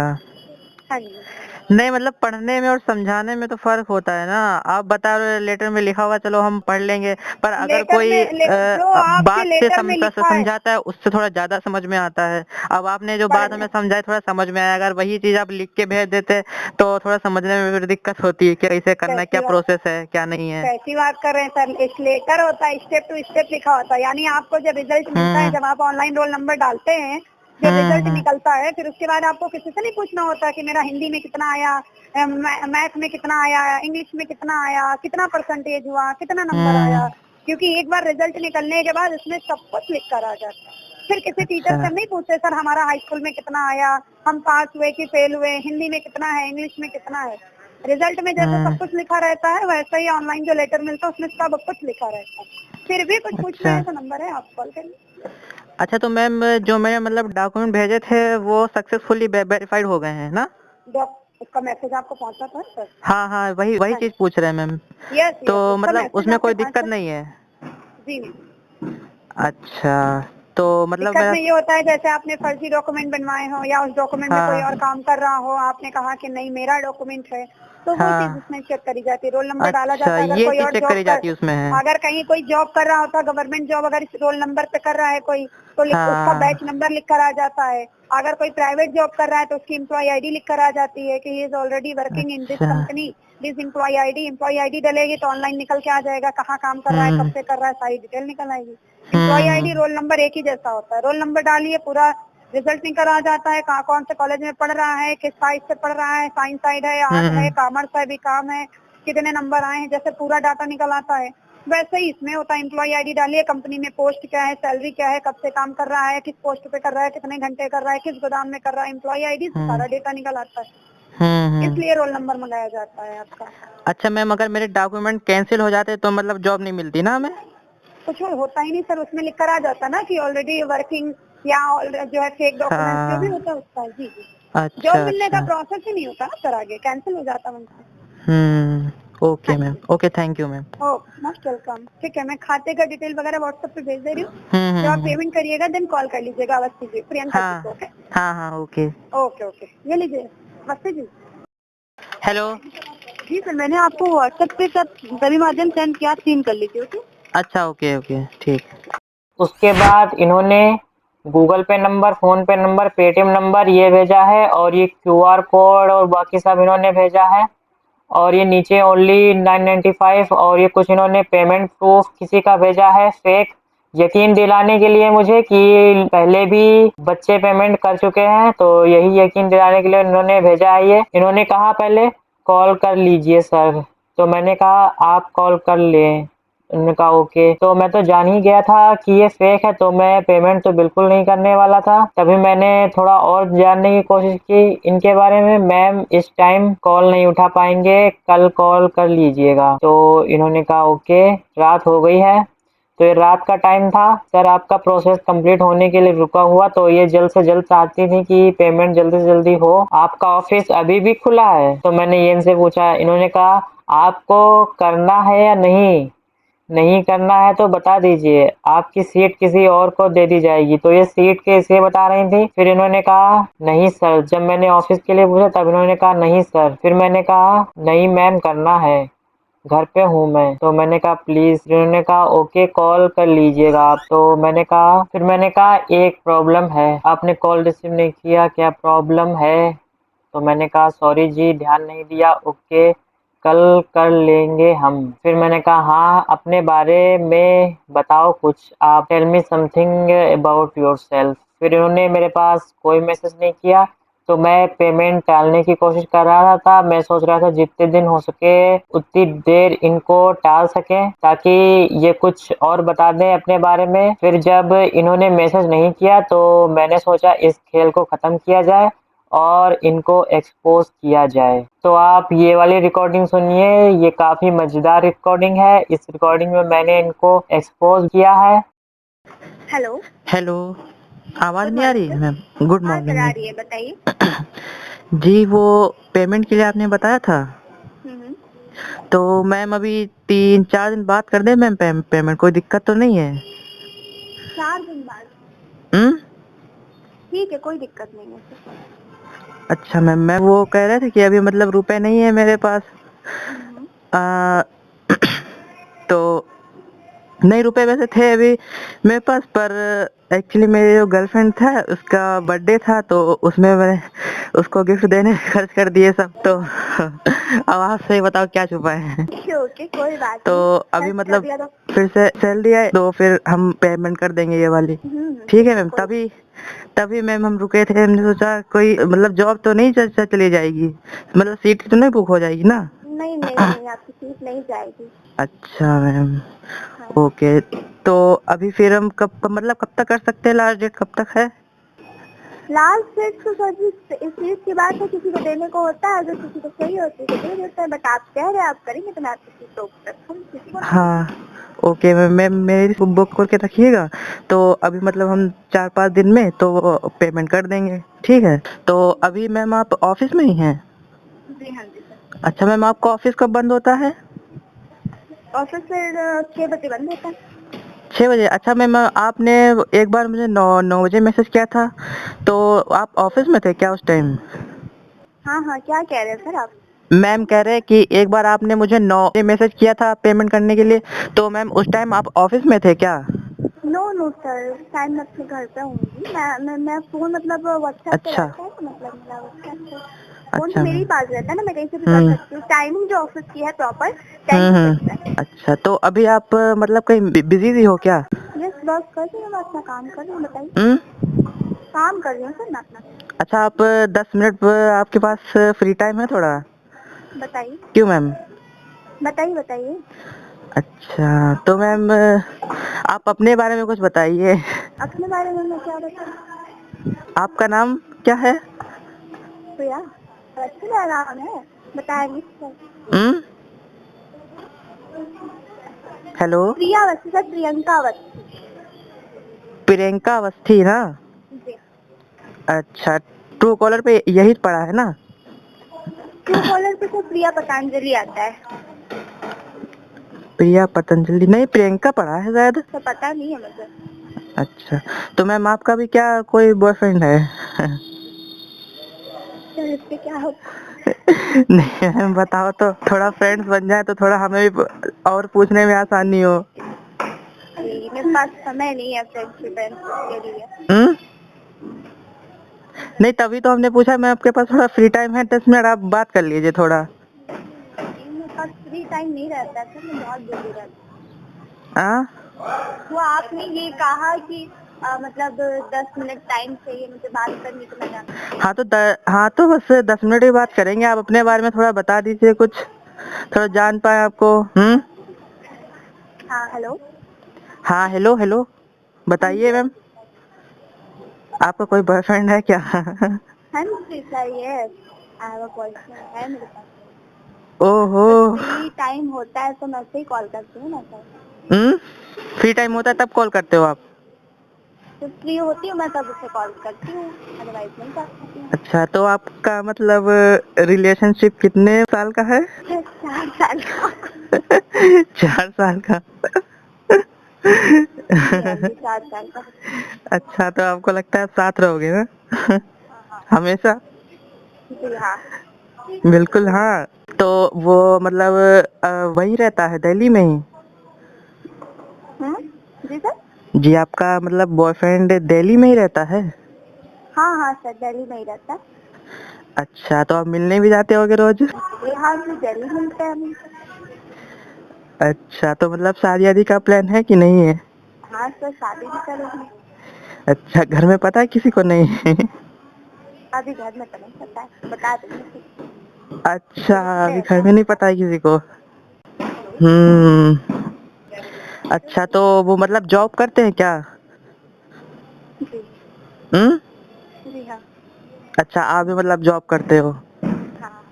Speaker 3: हाँ जी।
Speaker 2: नहीं मतलब पढ़ने में और समझाने में तो फर्क होता है ना। आप बता रहे हो लेटर में लिखा हुआ, चलो हम पढ़ लेंगे, पर अगर कोई
Speaker 3: जो आपके
Speaker 2: बात से
Speaker 3: लेटर में लिखा है
Speaker 2: समझाता है उससे थोड़ा ज्यादा समझ में आता है। अब आपने जो बात हमें समझाई थोड़ा समझ में आया, अगर वही चीज आप लिख के भेज देते तो थोड़ा समझने में फिर दिक्कत होती है, कैसे करना है, क्या प्रोसेस है, क्या नहीं है।
Speaker 3: कैसी बात कर रहे हैं सर, इस लेटर होता है, स्टेप टू स्टेप लिखा होता है। यानी आपको जब रिजल्ट मिलता है, जब आप ऑनलाइन रोल नंबर डालते हैं, जब रिजल्ट निकलता है, फिर उसके बाद आपको किसी से नहीं पूछना होता कि मेरा हिंदी में कितना आया, मैथ में कितना आया, इंग्लिश में कितना आया, कितना परसेंटेज हुआ, कितना नंबर आया, क्योंकि एक बार रिजल्ट निकलने के बाद उसमें सब कुछ लिख कर आ जाता है। फिर किसी टीचर से नहीं पूछते सर हमारा हाई स्कूल में कितना आया, हम पास हुए कि फेल हुए, हिंदी में कितना है, इंग्लिश में कितना है। रिजल्ट में जैसे सब कुछ लिखा रहता है, वैसे ही ऑनलाइन जो लेटर मिलता है उसमें सब कुछ लिखा रहता है। फिर भी कुछ पूछना है तो नंबर है, आप कॉल करिए।
Speaker 2: अच्छा, तो मैम जो मैंने मतलब डॉक्यूमेंट भेजे थे वो सक्सेसफुली वेरीफाइड हो गए हैं ना?
Speaker 3: उसका मैसेज आपको पहुंचा था सर?
Speaker 2: हाँ हाँ, वही चीज पूछ रहे हैं मैम।
Speaker 3: यस
Speaker 2: तो
Speaker 3: यस,
Speaker 2: मतलब उसमें कोई दिक्कत नहीं है?
Speaker 3: जी
Speaker 2: अच्छा, तो मतलब
Speaker 3: दिक्कत
Speaker 2: मेरा
Speaker 3: में ये होता है जैसे आपने फर्जी डॉक्यूमेंट बनवाए हो या उस डॉक्यूमेंट में कोई और काम कर रहा हो, आपने कहा कि नहीं मेरा डॉक्यूमेंट है, तो वो चीज उसमें चेक करी जाती है, रोल नंबर डाला जाता है। अगर कोई और जॉब अगर कहीं कोई जॉब कर रहा होता है, गवर्नमेंट जॉब, अगर इस रोल नंबर पे कर रहा है कोई, तो उसका बैच नंबर लिख कर आ जाता है। अगर कोई प्राइवेट जॉब कर रहा है तो उसकी एम्प्लॉय आईडी लिख कर आ जाती है कि he is already working in this company, this employee ID डलेगी तो ऑनलाइन निकल के आ जाएगा, कहाँ काम कर रहा है, कब से कर रहा है, सारी डिटेल निकल आएगी। एम्प्लॉय आईडी, रोल नंबर एक ही जैसा होता है। रोल नंबर डालिए, पूरा रिजल्ट निकल आ जाता है, कहाँ कौन से कॉलेज में पढ़ रहा है, किस साइड से पढ़ रहा है, साइंस साइड है, आर्ट है, कॉमर्स है, बीकॉम है, कितने नंबर आए हैं, जैसे पूरा डाटा निकल आता है वैसे ही इसमें होता है। एम्प्लॉय आईडी डालिए, कंपनी में पोस्ट क्या है, सैलरी क्या है, कब से काम कर रहा है, किस पोस्ट पे कर रहा है, कितने घंटे कर रहा है, किस गोदाम में कर रहा है, एम्प्लॉय आईडी से सारा डेटा निकल आता है। इसलिए रोल नंबर मंगाया जाता है आपका।
Speaker 2: अच्छा मैम, अगर मेरे डॉक्यूमेंट कैंसिल हो जाते तो मतलब जॉब नहीं मिलती ना हमें?
Speaker 3: कुछ होता ही नहीं सर, उसमें लिख कर आ जाता ना कि ऑलरेडी वर्किंग या जो है फेक डॉक्यूमेंट जो भी होता है उसका। जी जी, जॉब मिलने का प्रोसेस ही नहीं होता ना सर, आगे कैंसिल हो जाता है।
Speaker 2: Okay ma'am, okay, thank you ma'am.
Speaker 3: Most welcome. ठीक है, मैं खाते का डिटेल वगैरह व्हाट्सएप पे भेज दे रही हूँ। जब आप पेमेंट करिएगा देन कॉल कर लीजिएगा अवस्थी जी, प्रियंका जी को। ओके
Speaker 2: हाँ ओके
Speaker 3: ओके ओके, ये लीजिए अवस्थी जी।
Speaker 2: हेलो।
Speaker 3: जी सर, मैंने आपको व्हाट्सएप पे सब सभी माध्यम सेंड किया, सीन कर लीजिए। ओके
Speaker 2: अच्छा, ओके ओके, ठीक।
Speaker 1: उसके बाद इन्होंने गूगल पे नंबर, फोन पे नंबर, पेटीएम नंबर ये भेजा है, और ये क्यूआर कोड और बाकी सब इन्होंने भेजा है। और ये नीचे ओनली 995 और ये कुछ इन्होंने पेमेंट प्रूफ किसी का भेजा है फेक, यकीन दिलाने के लिए मुझे कि पहले भी बच्चे पेमेंट कर चुके हैं, तो यही यकीन दिलाने के लिए इन्होंने भेजा है। ये इन्होंने कहा पहले कॉल कर लीजिए सर, तो मैंने कहा आप कॉल कर लें। उन्होंने कहा ओके। तो मैं तो जान ही गया था कि ये फेक है, तो मैं पेमेंट तो बिल्कुल नहीं करने वाला था। तभी मैंने थोड़ा और जानने की कोशिश की इनके बारे में। मैम इस टाइम कॉल नहीं उठा पाएंगे, कल कॉल कर लीजिएगा। तो इन्होंने कहा ओके। रात हो गई है, तो ये रात का टाइम था। सर आपका प्रोसेस कंप्लीट होने के लिए रुका हुआ, तो ये जल्द से जल्द चाहती थी कि पेमेंट जल्दी से जल्दी हो। आपका ऑफिस अभी भी खुला है? तो मैंने ये इनसे पूछा। इन्होंने कहा आपको करना है या नहीं? नहीं करना है तो बता दीजिए, आपकी सीट किसी और को दे दी जाएगी। तो ये सीट के इसे बता रही थी। फिर इन्होंने कहा नहीं सर। जब मैंने ऑफिस के लिए पूछा तब इन्होंने कहा नहीं सर। फिर मैंने कहा नहीं मैम करना है, घर पे हूँ मैं। तो मैंने कहा प्लीज। इन्होंने कहा ओके कॉल कर लीजिएगा आप। तो मैंने कहा एक प्रॉब्लम है, आपने कॉल रिसीव नहीं किया, क्या प्रॉब्लम है? तो मैंने कहा सॉरी जी ध्यान नहीं दिया, ओके कल कर लेंगे हम। फिर मैंने कहा हाँ अपने बारे में बताओ कुछ, आप tell me something about yourself. फिर इन्होंने मेरे पास कोई मैसेज नहीं किया। तो मैं पेमेंट टालने की कोशिश कर रहा था। मैं सोच रहा था जितने दिन हो सके उतनी देर इनको टाल सकें, ताकि ये कुछ और बता दें अपने बारे में। फिर जब इन्होंने मैसेज नहीं किया तो मैंने सोचा इस खेल को ख़त्म किया जाए और इनको एक्सपोज किया जाए। तो आप ये वाली रिकॉर्डिंग सुनिए, ये काफ़ी मज़ेदार रिकॉर्डिंग है। इस रिकॉर्डिंग में मैंने इनको एक्सपोज किया है।
Speaker 3: हेलो।
Speaker 2: हेलो, आवाज़
Speaker 3: गुड
Speaker 2: नहीं आ
Speaker 3: मॉर्निंग
Speaker 2: रही है
Speaker 3: सर।
Speaker 2: मैम? गुड
Speaker 3: हाँ सर
Speaker 2: मॉर्निंग
Speaker 3: आ
Speaker 2: मैम।
Speaker 3: रही है, बताइए।
Speaker 2: जी वो पेमेंट के लिए आपने बताया था,
Speaker 3: हम्म।
Speaker 2: तो मैम अभी 3-4 दिन बाद कर दें मैम पेमेंट, कोई दिक्कत तो नहीं है?
Speaker 3: 4 दिन बाद?
Speaker 2: हम्म?
Speaker 3: ठीक है, कोई दिक्कत नहीं है सर।
Speaker 2: अच्छा मैम, मैं वो कह रहे थे कि अभी मतलब रुपए नहीं है मेरे पास।
Speaker 3: हम्म।
Speaker 2: आ, तो नहीं, रुपए वैसे थे अभी मेरे पास, पर एक्चुअली मेरे जो गर्लफ्रेंड था उसका बर्थडे था, तो उसमें मैंने उसको गिफ्ट देने में खर्च कर दिए सब। तो अब आप सही बताओ क्या छुपा है?
Speaker 3: ओके ओके, कोई बात
Speaker 2: तो
Speaker 3: नहीं।
Speaker 2: अभी
Speaker 3: खर्च कर
Speaker 2: मतलब
Speaker 3: दिया तो।
Speaker 2: फिर से सैलरी आए तो फिर हम पेमेंट कर देंगे ये वाली। ठीक है
Speaker 3: ठीक है,
Speaker 2: मैम।
Speaker 3: कोई।
Speaker 2: तभी तभी मैम हम रुके थे, हमने सोचा कोई मतलब जॉब तो नहीं चली जाएगी, मतलब सीट तो नहीं बुक हो जाएगी ना?
Speaker 3: नहीं नहीं नहीं, आपकी सीट नहीं जाएगी।
Speaker 2: अच्छा मैम,
Speaker 3: हाँ।
Speaker 2: ओके। तो अभी फिर हम मतलब कब तक कर सकते हैं? लास्ट डेट कब तक है?
Speaker 3: लास्ट डेट तो सर जी इस चीज की बात है, किसी को देने को होता है, अगर किसी को चाहिए होती है तो दे देता है। बट आप कह रहे हैं आप करेंगे तो मैं आपकी सीट रोक सकता हूँ, किसी को नहीं देंगे।
Speaker 2: हाँ ओके मैम, मेरी बुक करके रखिएगा। तो अभी मतलब हम 4-5 दिन में तो पेमेंट कर देंगे, ठीक है? तो अभी मैम आप ऑफिस में ही हैं?
Speaker 3: जी हाँ जी सर।
Speaker 2: अच्छा मैम, आपका ऑफिस कब बंद होता है?
Speaker 3: ऑफिस फिर 6 बजे बंद होता है।
Speaker 2: 6 बजे? अच्छा मैम, आपने एक बार मुझे 9 बजे मैसेज किया था, तो आप ऑफिस में थे क्या उस टाइम?
Speaker 3: हाँ हाँ, क्या कह रहे हैं सर आप?
Speaker 2: मैम कह रहे हैं कि एक बार आपने मुझे 9 बजे मैसेज किया था पेमेंट करने के लिए, तो मैम उस टाइम आप ऑफिस में थे क्या?
Speaker 3: नो नो सर, उस टाइम मैं अपने घर पे होंगी। मैं फोन मतलब व्हाट्सएप पे
Speaker 2: अच्छा
Speaker 3: रहता है, तो मतलब मेरा व्हाट्सएप पे फोन तो
Speaker 2: अच्छा
Speaker 3: मेरे ही
Speaker 2: मैम।
Speaker 3: पास रहता है ना, मैं कहीं से भी कर
Speaker 2: हम्म
Speaker 3: सकती हूँ। टाइमिंग जो ऑफिस की है प्रॉपर 10 to 6 है।
Speaker 2: अच्छा, तो अभी आप मतलब कहीं बिजी भी हो क्या?
Speaker 3: यस बस कर रही हूँ, मैं अपना काम कर रही हूँ, बताइए।
Speaker 2: हम्म?
Speaker 3: काम कर रही हूँ सर मैं अपना।
Speaker 2: अच्छा, आप 10 मिनट आपके पास फ्री टाइम है थोड़ा?
Speaker 3: बताइए
Speaker 2: क्यों मैम?
Speaker 3: बताइए बताइए।
Speaker 2: अच्छा तो मैम आप अपने बारे में कुछ बताइए।
Speaker 3: अपने बारे में मैं क्या बताऊँ?
Speaker 2: आपका नाम क्या है?
Speaker 3: प्रिया। अच्छा मेरा नाम है, बताएंगे सर।
Speaker 2: हम्म? हेलो?
Speaker 3: प्रिया अवस्थी सर, प्रियंका अवस्थी।
Speaker 2: प्रियंका अवस्थी ना?
Speaker 3: जी।
Speaker 2: अच्छा, ट्रू कॉलर पे यही पड़ा है ना?
Speaker 3: ट्रू कॉलर पे सर प्रिया पतंजलि आता है।
Speaker 2: प्रिया पतंजलि नहीं, प्रियंका पड़ा है शायद।
Speaker 3: तो पता नहीं है मुझे।
Speaker 2: अच्छा, तो मैम आपका भी क्या कोई बॉयफ्रेंड है?
Speaker 3: सर इससे क्या हो?
Speaker 2: नहीं मैम, बताओ तो, थोड़ा फ्रेंड्स बन जाए तो थोड़ा हमें भी और पूछने में आसानी हो।
Speaker 3: जी, मेरे पास समय नहीं है फ्रेंडशिप के लिए।
Speaker 2: हम्म? नहीं, तभी तो हमने पूछा। मैं आपके पास थोड़ा फ्री टाइम है, 10 मिनट आप बात कर लीजिए थोड़ा।
Speaker 3: मेरे पास फ्री टाइम नहीं रहता है सर, मैं बहुत बिजी रहती
Speaker 2: हाँ?
Speaker 3: हूँ। वो आपने ये कहा कि मतलब 10 मिनट टाइम चाहिए मुझे बात करने को, मैं जानती हूँ।
Speaker 2: हाँ तो बस 10 मिनट ही बात करेंगे। आप अपने बारे में थोड़ा बता दीजिए कुछ, थोड़ा जान पाए आपको।
Speaker 3: हाँ हेलो।
Speaker 2: हाँ हेलो हेलो,
Speaker 3: हाँ
Speaker 2: बताइए
Speaker 3: जी हाँ
Speaker 2: मैम,
Speaker 3: जी।
Speaker 2: आपका कोई बॉयफ्रेंड है क्या?
Speaker 3: हाँ जी सर, ये आई हैव अ बॉयफ्रेंड है मेरे पास।
Speaker 2: ओहो।
Speaker 3: जब फ्री टाइम होता है तो मैं ऐसे ही कॉल करती हूँ ना सर।
Speaker 2: हम्म? फ्री टाइम होता है तब कॉल करते हो आप?
Speaker 3: जब फ्री होती हूँ मैं तब उसे कॉल करती हूँ, अदरवाइज नहीं करती हूँ।
Speaker 2: अच्छा, तो आपका मतलब रिलेशनशिप कितने साल का है?
Speaker 3: 4 साल का।
Speaker 2: 4 साल का।
Speaker 3: हाँ जी, 4 साल का।
Speaker 2: अच्छा, तो आपको लगता है साथ रहोगे ना?
Speaker 3: हाँ।
Speaker 2: हमेशा?
Speaker 3: जी हाँ।
Speaker 2: बिल्कुल हाँ। तो वो मतलब वही रहता है दिल्ली में ही?
Speaker 3: जी सर।
Speaker 2: जी, आपका मतलब बॉयफ्रेंड दिल्ली में ही रहता है?
Speaker 3: हाँ हाँ सर, दिल्ली में ही रहता है।
Speaker 2: अच्छा, तो आप मिलने भी जाते होगे रोज?
Speaker 3: जी हाँ, फिर दिल्ली मिलते हैं हम।
Speaker 2: अच्छा, तो मतलब शादी वादी का प्लान है कि नहीं है?
Speaker 3: हाँ सर, शादी भी करेंगे।
Speaker 2: अच्छा, घर में पता है किसी को नहीं?
Speaker 3: अभी घर में तो नहीं पता है, बता देंगे फिर।
Speaker 2: अच्छा,
Speaker 3: देखते
Speaker 2: अभी
Speaker 3: हैं
Speaker 2: घर
Speaker 3: क्या
Speaker 2: में नहीं
Speaker 3: होता
Speaker 2: पता है किसी को?
Speaker 3: है।
Speaker 2: हम्म। अच्छा, तो वो मतलब जॉब करते हैं क्या?
Speaker 3: जी।
Speaker 2: हम्म।
Speaker 3: जी हाँ।
Speaker 2: अच्छा, आप भी मतलब जॉब करते हो?
Speaker 3: हाँ।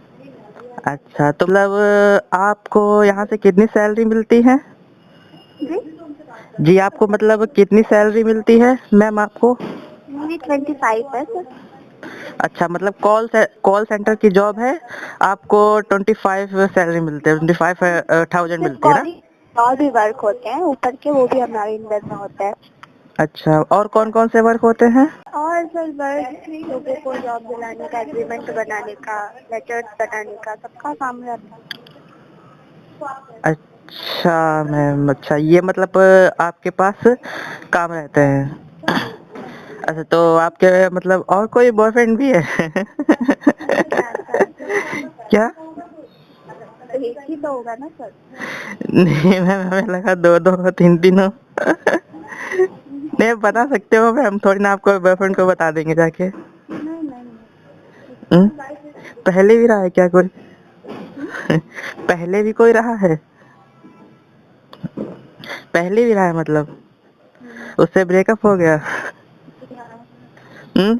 Speaker 2: अच्छा, तो मतलब आपको यहाँ से कितनी सैलरी मिलती है?
Speaker 3: जी।
Speaker 2: जी, आपको मतलब कितनी सैलरी मिलती है मैम आपको?
Speaker 3: मेरी 25 है सर।
Speaker 2: अच्छा, मतलब कॉल सेंटर की जॉब है, आपको 25 सैलरी मिलते हैं, 25,000
Speaker 3: सिर्फ
Speaker 2: मिलती है ना?
Speaker 3: कॉलिंग और भी वर्क होते हैं ऊपर के, वो भी हमारे इंदर में होता है।
Speaker 2: अच्छा, और कौन कौन से वर्क होते हैं?
Speaker 3: और सर वर्क लोगों को जॉब दिलाने का, एग्रीमेंट बनाने का, लेटर्स बनाने का, सबका काम रहता है।
Speaker 2: अच्छा मैम, अच्छा ये मतलब आपके पास काम रहते हैं। अच्छा, तो आपके मतलब और कोई बॉयफ्रेंड भी है? क्या?
Speaker 3: एक ही तो होगा ना सर।
Speaker 2: नहीं मैम, हमें लगा दो दो तीन तीन हो। नहीं, बता सकते हो मैम, थोड़ी ना आपको बॉयफ्रेंड को बता देंगे जाके।
Speaker 3: नहीं नहीं नहीं।
Speaker 2: हम्म? पहले भी रहा है क्या कोई?
Speaker 3: हम्म?
Speaker 2: पहले भी कोई रहा है? पहले भी रहा है मतलब उससे ब्रेकअप हो गया?
Speaker 3: जी हाँ।
Speaker 2: हम्म?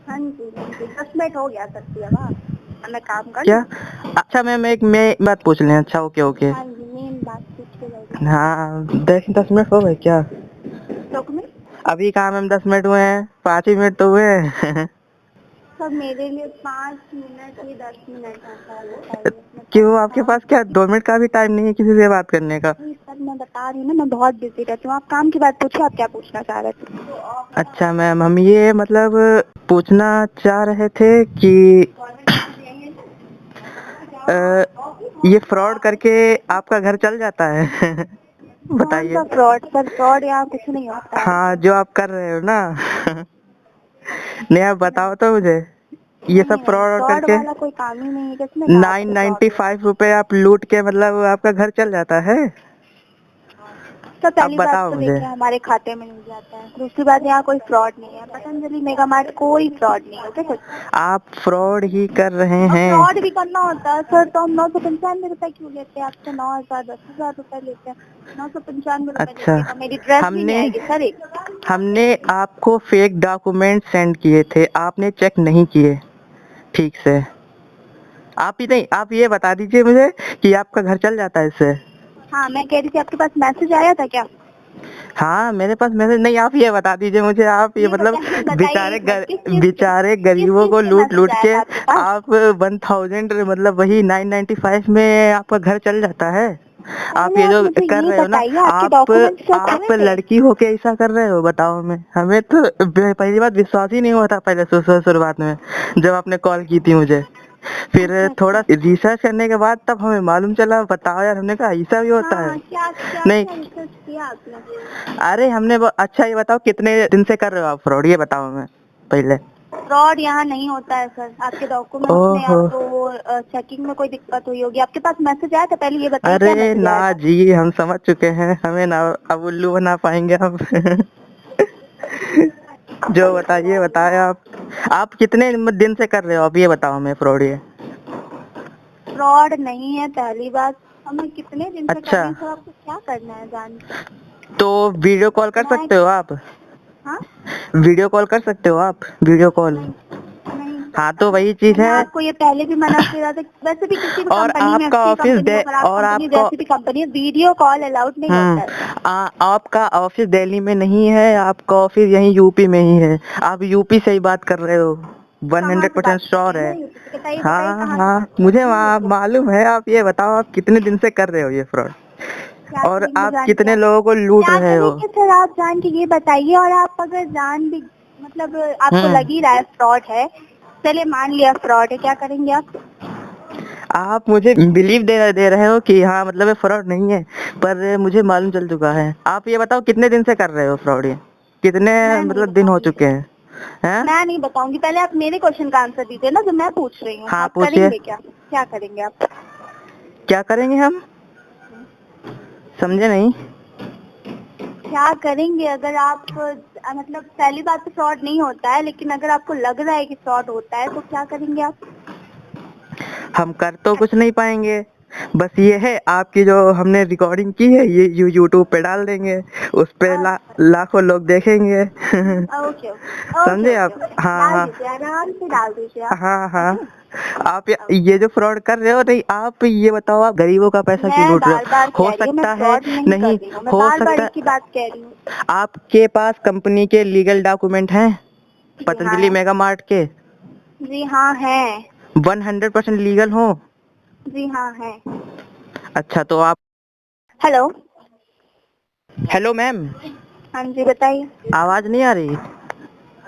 Speaker 3: हाँ जी हाँ जी, 10 मिनट हो गया सकती है वाह। मैं काम कर
Speaker 2: क्या?
Speaker 3: लूँ।
Speaker 2: अच्छा मैम, एक मैं बात पूछ लें। अच्छा, ओके ओके।
Speaker 3: हाँ जी, मेन बात पूछिए जल्दी।
Speaker 2: हाँ, 10 मिनट हो गए क्या?
Speaker 3: डॉक्यूमेंट
Speaker 2: अभी कहाँ मैम 10 मिनट हुए हैं, 5 ही मिनट तो हुए हैं।
Speaker 3: सर, मेरे लिए 5 मिनट ही 10 मिनट है सर, बताइए इसमें
Speaker 2: क्यों,
Speaker 3: कौन
Speaker 2: आपके
Speaker 3: सा।
Speaker 2: पास क्या 2 मिनट का भी टाइम नहीं है किसी से बात करने का?
Speaker 3: नहीं सर, मैं बता रही हूँ ना, मैं बहुत बिजी रहती हूँ। आप काम की बात पूछिए, आप क्या पूछना चाह रहे थे।
Speaker 2: अच्छा मैम, हम ये मतलब पूछना चाह रहे थे कि अ, ये फ्रॉड करके आपका घर चल जाता है?
Speaker 3: कौन
Speaker 2: बताइए।
Speaker 3: सा फ्रॉड सर? फ्रॉड यहाँ कुछ नहीं होता है।
Speaker 2: हाँ, जो आप कर रहे हो ना। नहीं, आप बताओ तो मुझे, ये सब
Speaker 3: नहीं नहीं,
Speaker 2: फ्रॉड
Speaker 3: फ्रॉड
Speaker 2: करके
Speaker 3: वाला कोई काम ही नहीं है। किसने कहा आपको फ्रॉड होगा?
Speaker 2: 995 रुपए आप लूट के मतलब आपका घर चल जाता है?
Speaker 3: तो
Speaker 2: अब
Speaker 3: पहली बात
Speaker 2: बताओ
Speaker 3: तो
Speaker 2: मुझे।
Speaker 3: देखिए, हमारे खाते में नहीं जाता है। दूसरी बात, यहाँ कोई फ्रॉड नहीं है। पतंजलि मेगा मार्ट कोई फ्रॉड नहीं है, ओके सर।
Speaker 2: आप फ्रॉड ही कर रहे
Speaker 3: और
Speaker 2: हैं।
Speaker 3: फ्रॉड भी करना होता है सर तो हम 995 रुपए क्यों लेते हैं आपसे? 9,000 10,000 रुपए लेते हैं। 995 रुपए
Speaker 2: अच्छा,
Speaker 3: लेके तो मेरी ड्रेस भी नहीं
Speaker 2: हमने
Speaker 3: आएगी सर एक।
Speaker 2: हमने आपको फेक डॉक्यूमेंट सेंड किए थे, आपने चेक नहीं किए ठीक से। आप ही नहीं, आप ये बता दीजिए मुझे कि आपका घर चल जाता है इससे?
Speaker 3: हाँ, मैं कह रही थी आपके पास मैसेज आया था क्या?
Speaker 2: हाँ, मेरे पास मैसेज नहीं, आप ये बता दीजिए मुझे। आप ये
Speaker 3: ये
Speaker 2: मतलब
Speaker 3: बताइए एक मिनट,
Speaker 2: बेचारे
Speaker 3: किस
Speaker 2: गरीबों
Speaker 3: चीज
Speaker 2: को
Speaker 3: से
Speaker 2: लूट
Speaker 3: मैसेज
Speaker 2: लूट
Speaker 3: आया
Speaker 2: के
Speaker 3: था आपके पास?
Speaker 2: आप 1000 मतलब वही 995 में आपका घर चल जाता है? आप
Speaker 3: पहले
Speaker 2: ये
Speaker 3: आप
Speaker 2: जो
Speaker 3: मुझे
Speaker 2: कर
Speaker 3: ये
Speaker 2: रहे हो ना,
Speaker 3: बताइए, आपके
Speaker 2: आप
Speaker 3: डॉक्यूमेंट चेक हुए
Speaker 2: आप
Speaker 3: थे?
Speaker 2: लड़की होके ऐसा कर रहे हो? बताओ। हमें तो पहली बात विश्वास ही नहीं हुआ था पहले शुरुआत में, जब आपने कॉल की थी मुझे। फिर
Speaker 3: अच्छा
Speaker 2: थोड़ा
Speaker 3: अच्छा।
Speaker 2: रिसर्च करने के बाद तब हमें मालूम चला। बताओ यार, हमने कहा ऐसा भी होता है?
Speaker 3: हाँ, क्या क्या
Speaker 2: नहीं,
Speaker 3: क्या रिसर्च किया आपने?
Speaker 2: अरे हमने अच्छा ये बताओ, कितने दिन से कर रहे हो आप फ्रॉड, ये बताओ हमें पहले।
Speaker 3: फ्रॉड यहाँ नहीं होता है सर। आपके डॉक्यूमेंट्स में
Speaker 2: ओहो।
Speaker 3: आपको चेकिंग में कोई दिक्कत हुई होगी। आपके पास मैसेज आया था? पहले ये बताइए क्या
Speaker 2: अरे
Speaker 3: मैसेज
Speaker 2: ना
Speaker 3: आया था?
Speaker 2: जी, हम समझ चुके हैं, हमें ना अब उल्लू बना पाएंगे आप। जो बताइए, बताए आप कितने दिन से कर रहे हो, अब ये बताओ हमें फ्रॉड ये।
Speaker 3: फ्रॉड नहीं है पहली बात। अब मैं कितने दिन से कर
Speaker 2: अच्छा,
Speaker 3: रही हूँ सर, आपको क्या करना है जान के?
Speaker 2: तो वीडियो कॉल कर
Speaker 3: मैं
Speaker 2: सकते हो आप?
Speaker 3: हाँ।
Speaker 2: वीडियो कॉल कर सकते हो आप? Video call.
Speaker 3: नहीं नहीं।
Speaker 2: हाँ तो वही चीज
Speaker 3: मैंने
Speaker 2: है।
Speaker 3: आपको ये पहले भी मना किया था। वैसे भी किसी भी
Speaker 2: और
Speaker 3: कंपनी में,
Speaker 2: आपका
Speaker 3: अच्छी
Speaker 2: ऑफिस
Speaker 3: कंपनी हो, खराब
Speaker 2: और
Speaker 3: कंपनी,
Speaker 2: आपका
Speaker 3: जैसी भी कंपनी है, वीडियो कॉल अलाउड नहीं होता है।
Speaker 2: आपका ऑफिस दिल्ली में नहीं है, आपका ऑफिस यहीं यूपी में ही है। आप यूपी से ही बात कर रहे हो,
Speaker 3: कहाँ से
Speaker 2: 100%
Speaker 3: बात कर
Speaker 2: श्योर
Speaker 3: रहे
Speaker 2: है।
Speaker 3: हैं? यूपी से बताइए, बताइए
Speaker 2: हाँ
Speaker 3: कहाँ से
Speaker 2: हाँ,
Speaker 3: बात कर
Speaker 2: मुझे
Speaker 3: रहे हैं?
Speaker 2: वहाँ मालूम है। आप ये बताओ, आप कितने दिन से कर रहे हो ये फ्रॉड,
Speaker 3: क्या
Speaker 2: और
Speaker 3: करेंगे
Speaker 2: आप
Speaker 3: जान के
Speaker 2: कितने
Speaker 3: आप?
Speaker 2: लोगों को लूट
Speaker 3: क्या
Speaker 2: रहे हो?
Speaker 3: करेंगे सर आप जान के ये बताइए। और आप अगर जान भी, मतलब आपको
Speaker 2: हम्म।
Speaker 3: लग ही रहा है फ्रॉड है, चलिए मान लिया फ्रॉड है, क्या करेंगे आप?
Speaker 2: आप मुझे बिलीव दे रहे हो कि हाँ मतलब ये फ्रॉड नहीं है, पर मुझे मालूम चल चुका है। आप ये बताओ कितने दिन से कर रहे हो फ्रॉड, ये कितने
Speaker 3: मैं नहीं
Speaker 2: मतलब दिन हो
Speaker 3: बताऊंगी,
Speaker 2: चुके हैं? हैं?
Speaker 3: मैं नहीं बताऊंगी। पहले आप मेरे क्वेश्चन का आंसर दीजिए ना, जो मैं पूछ रही हूँ।
Speaker 2: हाँ
Speaker 3: आप
Speaker 2: पूछिए।
Speaker 3: करेंगे क्या? क्या करेंगे आप?
Speaker 2: क्या करेंगे हम? समझे नहीं।
Speaker 3: क्या करेंगे अगर आप, मतलब पहली बात तो फ्रॉड नहीं होता है, लेकिन अगर आपको लग रहा है कि फ्रॉड होता है तो क्या करेंगे आप?
Speaker 2: हम कर तो कुछ नहीं पाएंगे, बस ये है आपकी जो हमने रिकॉर्डिंग की है ये यूट्यूब पे डाल देंगे, उस पे लाखों लोग देखेंगे।
Speaker 3: ओके ओके ओके
Speaker 2: समझे
Speaker 3: ओके
Speaker 2: आप?
Speaker 3: ओके,
Speaker 2: हाँ
Speaker 3: डाल
Speaker 2: हाँ
Speaker 3: दीजिए, आराम से डाल दीजिए आप।
Speaker 2: हाँ हाँ।
Speaker 3: ओके।
Speaker 2: आप ये जो फ्रॉड कर रहे हो, नहीं आप ये बताओ, आप गरीबों का पैसा क्यों
Speaker 3: मैं
Speaker 2: लूट रहे
Speaker 3: बार बार
Speaker 2: हो
Speaker 3: कह रही हूँ, मैं
Speaker 2: सकता है,
Speaker 3: फ्रॉड नहीं कर
Speaker 2: नहीं
Speaker 3: रही हूँ, मैं
Speaker 2: हो
Speaker 3: बार बार
Speaker 2: सकता
Speaker 3: एक ही बात कह रही हूँ।
Speaker 2: आपके पास कंपनी के लीगल डॉक्यूमेंट हैं,
Speaker 3: जी हाँ
Speaker 2: पतंजलि
Speaker 3: है।
Speaker 2: मेगा मार्ट के,
Speaker 3: जी हाँ है।
Speaker 2: 100% लीगल हो?
Speaker 3: जी हाँ है।
Speaker 2: अच्छा तो आप,
Speaker 3: हेलो।
Speaker 2: हेलो मैम,
Speaker 3: हाँ जी बताइए।
Speaker 2: आवाज नहीं आ रही?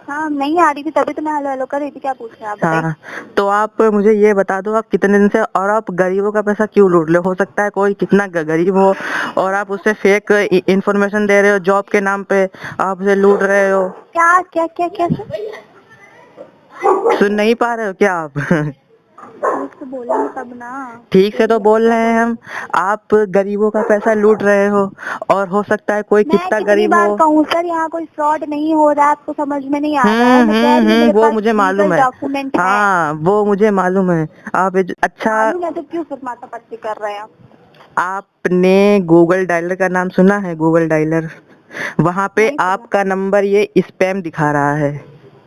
Speaker 3: हाँ नहीं आ रही थी, तभी तो मैं हेलो हेलो कर रही थी। क्या पूछ रहे हैं आप, बताइए।
Speaker 2: हाँ तो आप मुझे ये बता दो, आप कितने दिन से, और आप गरीबों का पैसा क्यों लूट रहे हो सकता है कोई कितना गरीब हो, और आप उससे फेक इंफॉर्मेशन दे रहे हो जॉब के नाम पे, आप उसे लूट रहे हो।
Speaker 3: क्या क्या क्या क्या सर?
Speaker 2: सुन नहीं पा रहे हो क्या आप?
Speaker 3: ठीक से बोलेंगे तब ना।
Speaker 2: ठीक से तो
Speaker 3: बोलिए,
Speaker 2: बोल
Speaker 3: क्या
Speaker 2: रहे
Speaker 3: बोल
Speaker 2: हैं
Speaker 3: रहे
Speaker 2: हम।
Speaker 3: हैं?
Speaker 2: आप गरीबों का पैसा लूट रहे हो, और हो सकता है कोई
Speaker 3: मैं
Speaker 2: कितना
Speaker 3: कितनी
Speaker 2: गरीब हो।
Speaker 3: बार कहूँ सर, यहाँ कोई फ्रॉड नहीं हो रहा है, आपको समझ में नहीं आ रहा है? मैं कह रही हूँ मेरे
Speaker 2: वो
Speaker 3: पास
Speaker 2: मुझे मालूम
Speaker 3: लीगल
Speaker 2: है।
Speaker 3: डॉक्यूमेंट है।
Speaker 2: हाँ वो मुझे मालूम है। आप अच्छा,
Speaker 3: मालूम है तो क्यों फिर माथापच्ची कर रहे हैं आप?
Speaker 2: आपने गूगल डायलर का नाम सुना है? गूगल डायलर, वहां पे
Speaker 3: नहीं सुना।
Speaker 2: आपका नंबर ये स्पैम दिखा रहा है,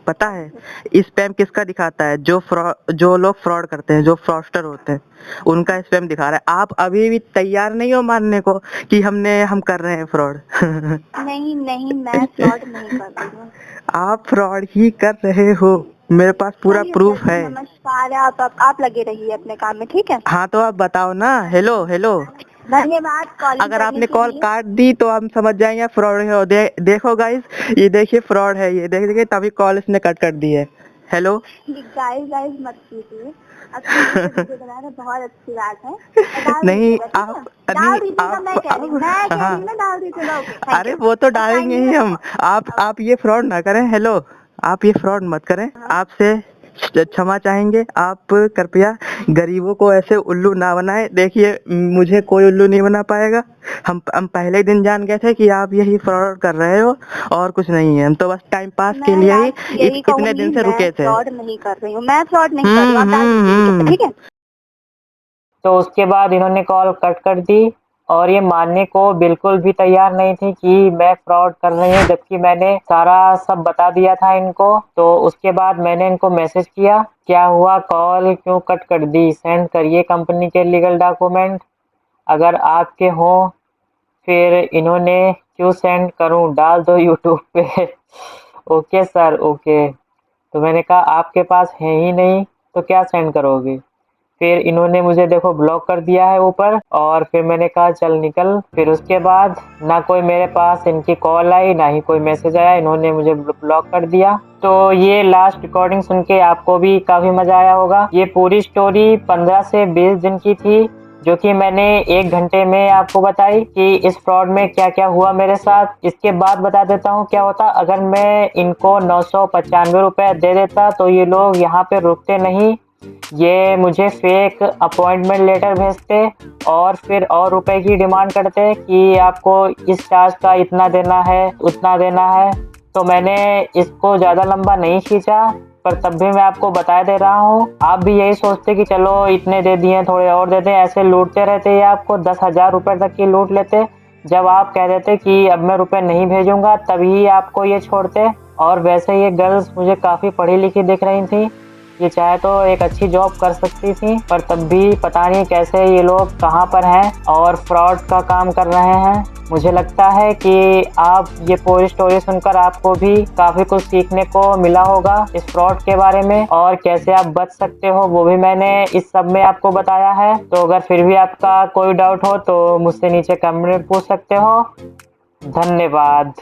Speaker 2: पता है? स्पैम किसका दिखाता है? जो लोग फ्रॉड करते हैं, जो फ्रॉडस्टर होते हैं, उनका स्पैम दिखा रहा है। आप अभी भी तैयार नहीं हो मानने को कि हम कर रहे हैं फ्रॉड?
Speaker 3: नहीं नहीं, मैं फ्रॉड नहीं कर रही हूँ।
Speaker 2: आप फ्रॉड ही कर रहे हो, मेरे पास पूरा
Speaker 3: चलिए सर
Speaker 2: प्रूफ
Speaker 3: जी,
Speaker 2: है।
Speaker 3: नमस्कार। आप लगे रहिए अपने काम में, ठीक है?
Speaker 2: हाँ तो आप बताओ ना। हेलो हेलो,
Speaker 3: धन्यवाद कॉलिंग
Speaker 2: अगर
Speaker 3: करने
Speaker 2: आपने
Speaker 3: के
Speaker 2: कॉल
Speaker 3: लिए।
Speaker 2: काट दी तो हम समझ जाएंगे फ्रॉड है। देखो गाइस, ये देखिए फ्रॉड है, ये देखिए तभी कॉल इसने कट कर दी है। हेलो।
Speaker 3: गाइस गाइस मत कीजिए। अच्छी वीडियो बना रहे, बहुत अच्छी बात है। और डाल
Speaker 2: नहीं
Speaker 3: दीजिएगा, ठीक है?
Speaker 2: आप,
Speaker 3: डाल
Speaker 2: नहीं
Speaker 3: दीजिएगा, मैं कह रही हूँ, मैं कह रही
Speaker 2: हाँ,
Speaker 3: हूँ ना, डाल दीजिएगा। ओके, थैंक
Speaker 2: अरे
Speaker 3: यू।
Speaker 2: वो तो डालेंगे ही
Speaker 3: बताइए।
Speaker 2: हम। आप ये फ्रॉड ना करें। हेलो, आप ये फ्रॉड मत करें, आपसे क्षमा चाहेंगे। आप कृपया गरीबों को ऐसे उल्लू ना बनाए। देखिए मुझे कोई उल्लू नहीं बना पाएगा। हम पहले ही दिन जान गए थे कि आप यही फ्रॉड कर रहे हो, और कुछ नहीं है। हम तो बस टाइम पास के
Speaker 3: मैं
Speaker 2: लिए ही
Speaker 3: लास्ट यही
Speaker 2: इतने
Speaker 3: कहूंगी,
Speaker 2: दिन से
Speaker 3: मैं
Speaker 2: रुके थे।
Speaker 3: फ्रॉड नहीं कर रही हूँ, मैं फ्रॉड नहीं कर रही हूँ। आप डाल दीजिए,
Speaker 2: हम्म।
Speaker 3: ठीक है?
Speaker 1: तो उसके बाद इन्होंने कॉल कट कर दी, और ये मानने को बिल्कुल भी तैयार नहीं थी कि मैं फ्रॉड कर रही हूँ, जबकि मैंने सारा सब बता दिया था इनको। तो उसके बाद मैंने इनको मैसेज किया, क्या हुआ, कॉल क्यों कट कर दी, सेंड करिए कंपनी के लीगल डॉक्यूमेंट अगर आपके हों। फिर इन्होंने, क्यों सेंड करूं, डाल दो यूट्यूब पे। Okay sir, okay. तो मैंने कहा आपके पास है ही नहीं तो क्या सेंड करोगे। फिर इन्होंने मुझे देखो ब्लॉक कर दिया है ऊपर, और फिर मैंने कहा चल निकल। फिर उसके बाद ना कोई मेरे पास इनकी कॉल आई, ना ही कोई मैसेज आया, इन्होंने मुझे ब्लॉक कर दिया। तो ये लास्ट रिकॉर्डिंग सुन के आपको भी काफ़ी मज़ा आया होगा। ये पूरी स्टोरी 15 से 20 दिन की थी, जो कि मैंने 1 घंटे में आपको बताई कि इस फ्रॉड में क्या-क्या हुआ मेरे साथ। इसके बाद बता देता हूँ क्या होता अगर मैं इनको 995 रुपए दे देता, तो ये लोग यहाँ पे रुकते नहीं। ये मुझे फेक अपॉइंटमेंट लेटर भेजते, और फिर और रुपए की डिमांड करते कि आपको इस चार्ज का इतना देना है, उतना देना है। तो मैंने इसको ज़्यादा लंबा नहीं खींचा, पर तब भी मैं आपको बता दे रहा हूँ। आप भी यही सोचते कि चलो इतने दे दिए, थोड़े और दे दें, ऐसे लूटते रहते। ये आपको 10,000 रुपये तक की लूट लेते। जब आप कह देते कि अब मैं रुपए नहीं भेजूंगा, तभी आपको ये छोड़ते। और वैसे ये गर्ल्स मुझे काफ़ी पढ़ी लिखी दिख रही थी, ये चाहे तो एक अच्छी जॉब कर सकती थी, पर तब भी पता नहीं कैसे ये लोग कहाँ पर हैं और फ्रॉड का काम कर रहे हैं। मुझे लगता है कि आप ये पूरी स्टोरी सुनकर आपको भी काफ़ी कुछ सीखने को मिला होगा इस फ्रॉड के बारे में, और कैसे आप बच सकते हो वो भी मैंने इस सब में आपको बताया है। तो अगर फिर भी आपका कोई डाउट हो तो मुझसे नीचे कमेंट में पूछ सकते हो। धन्यवाद।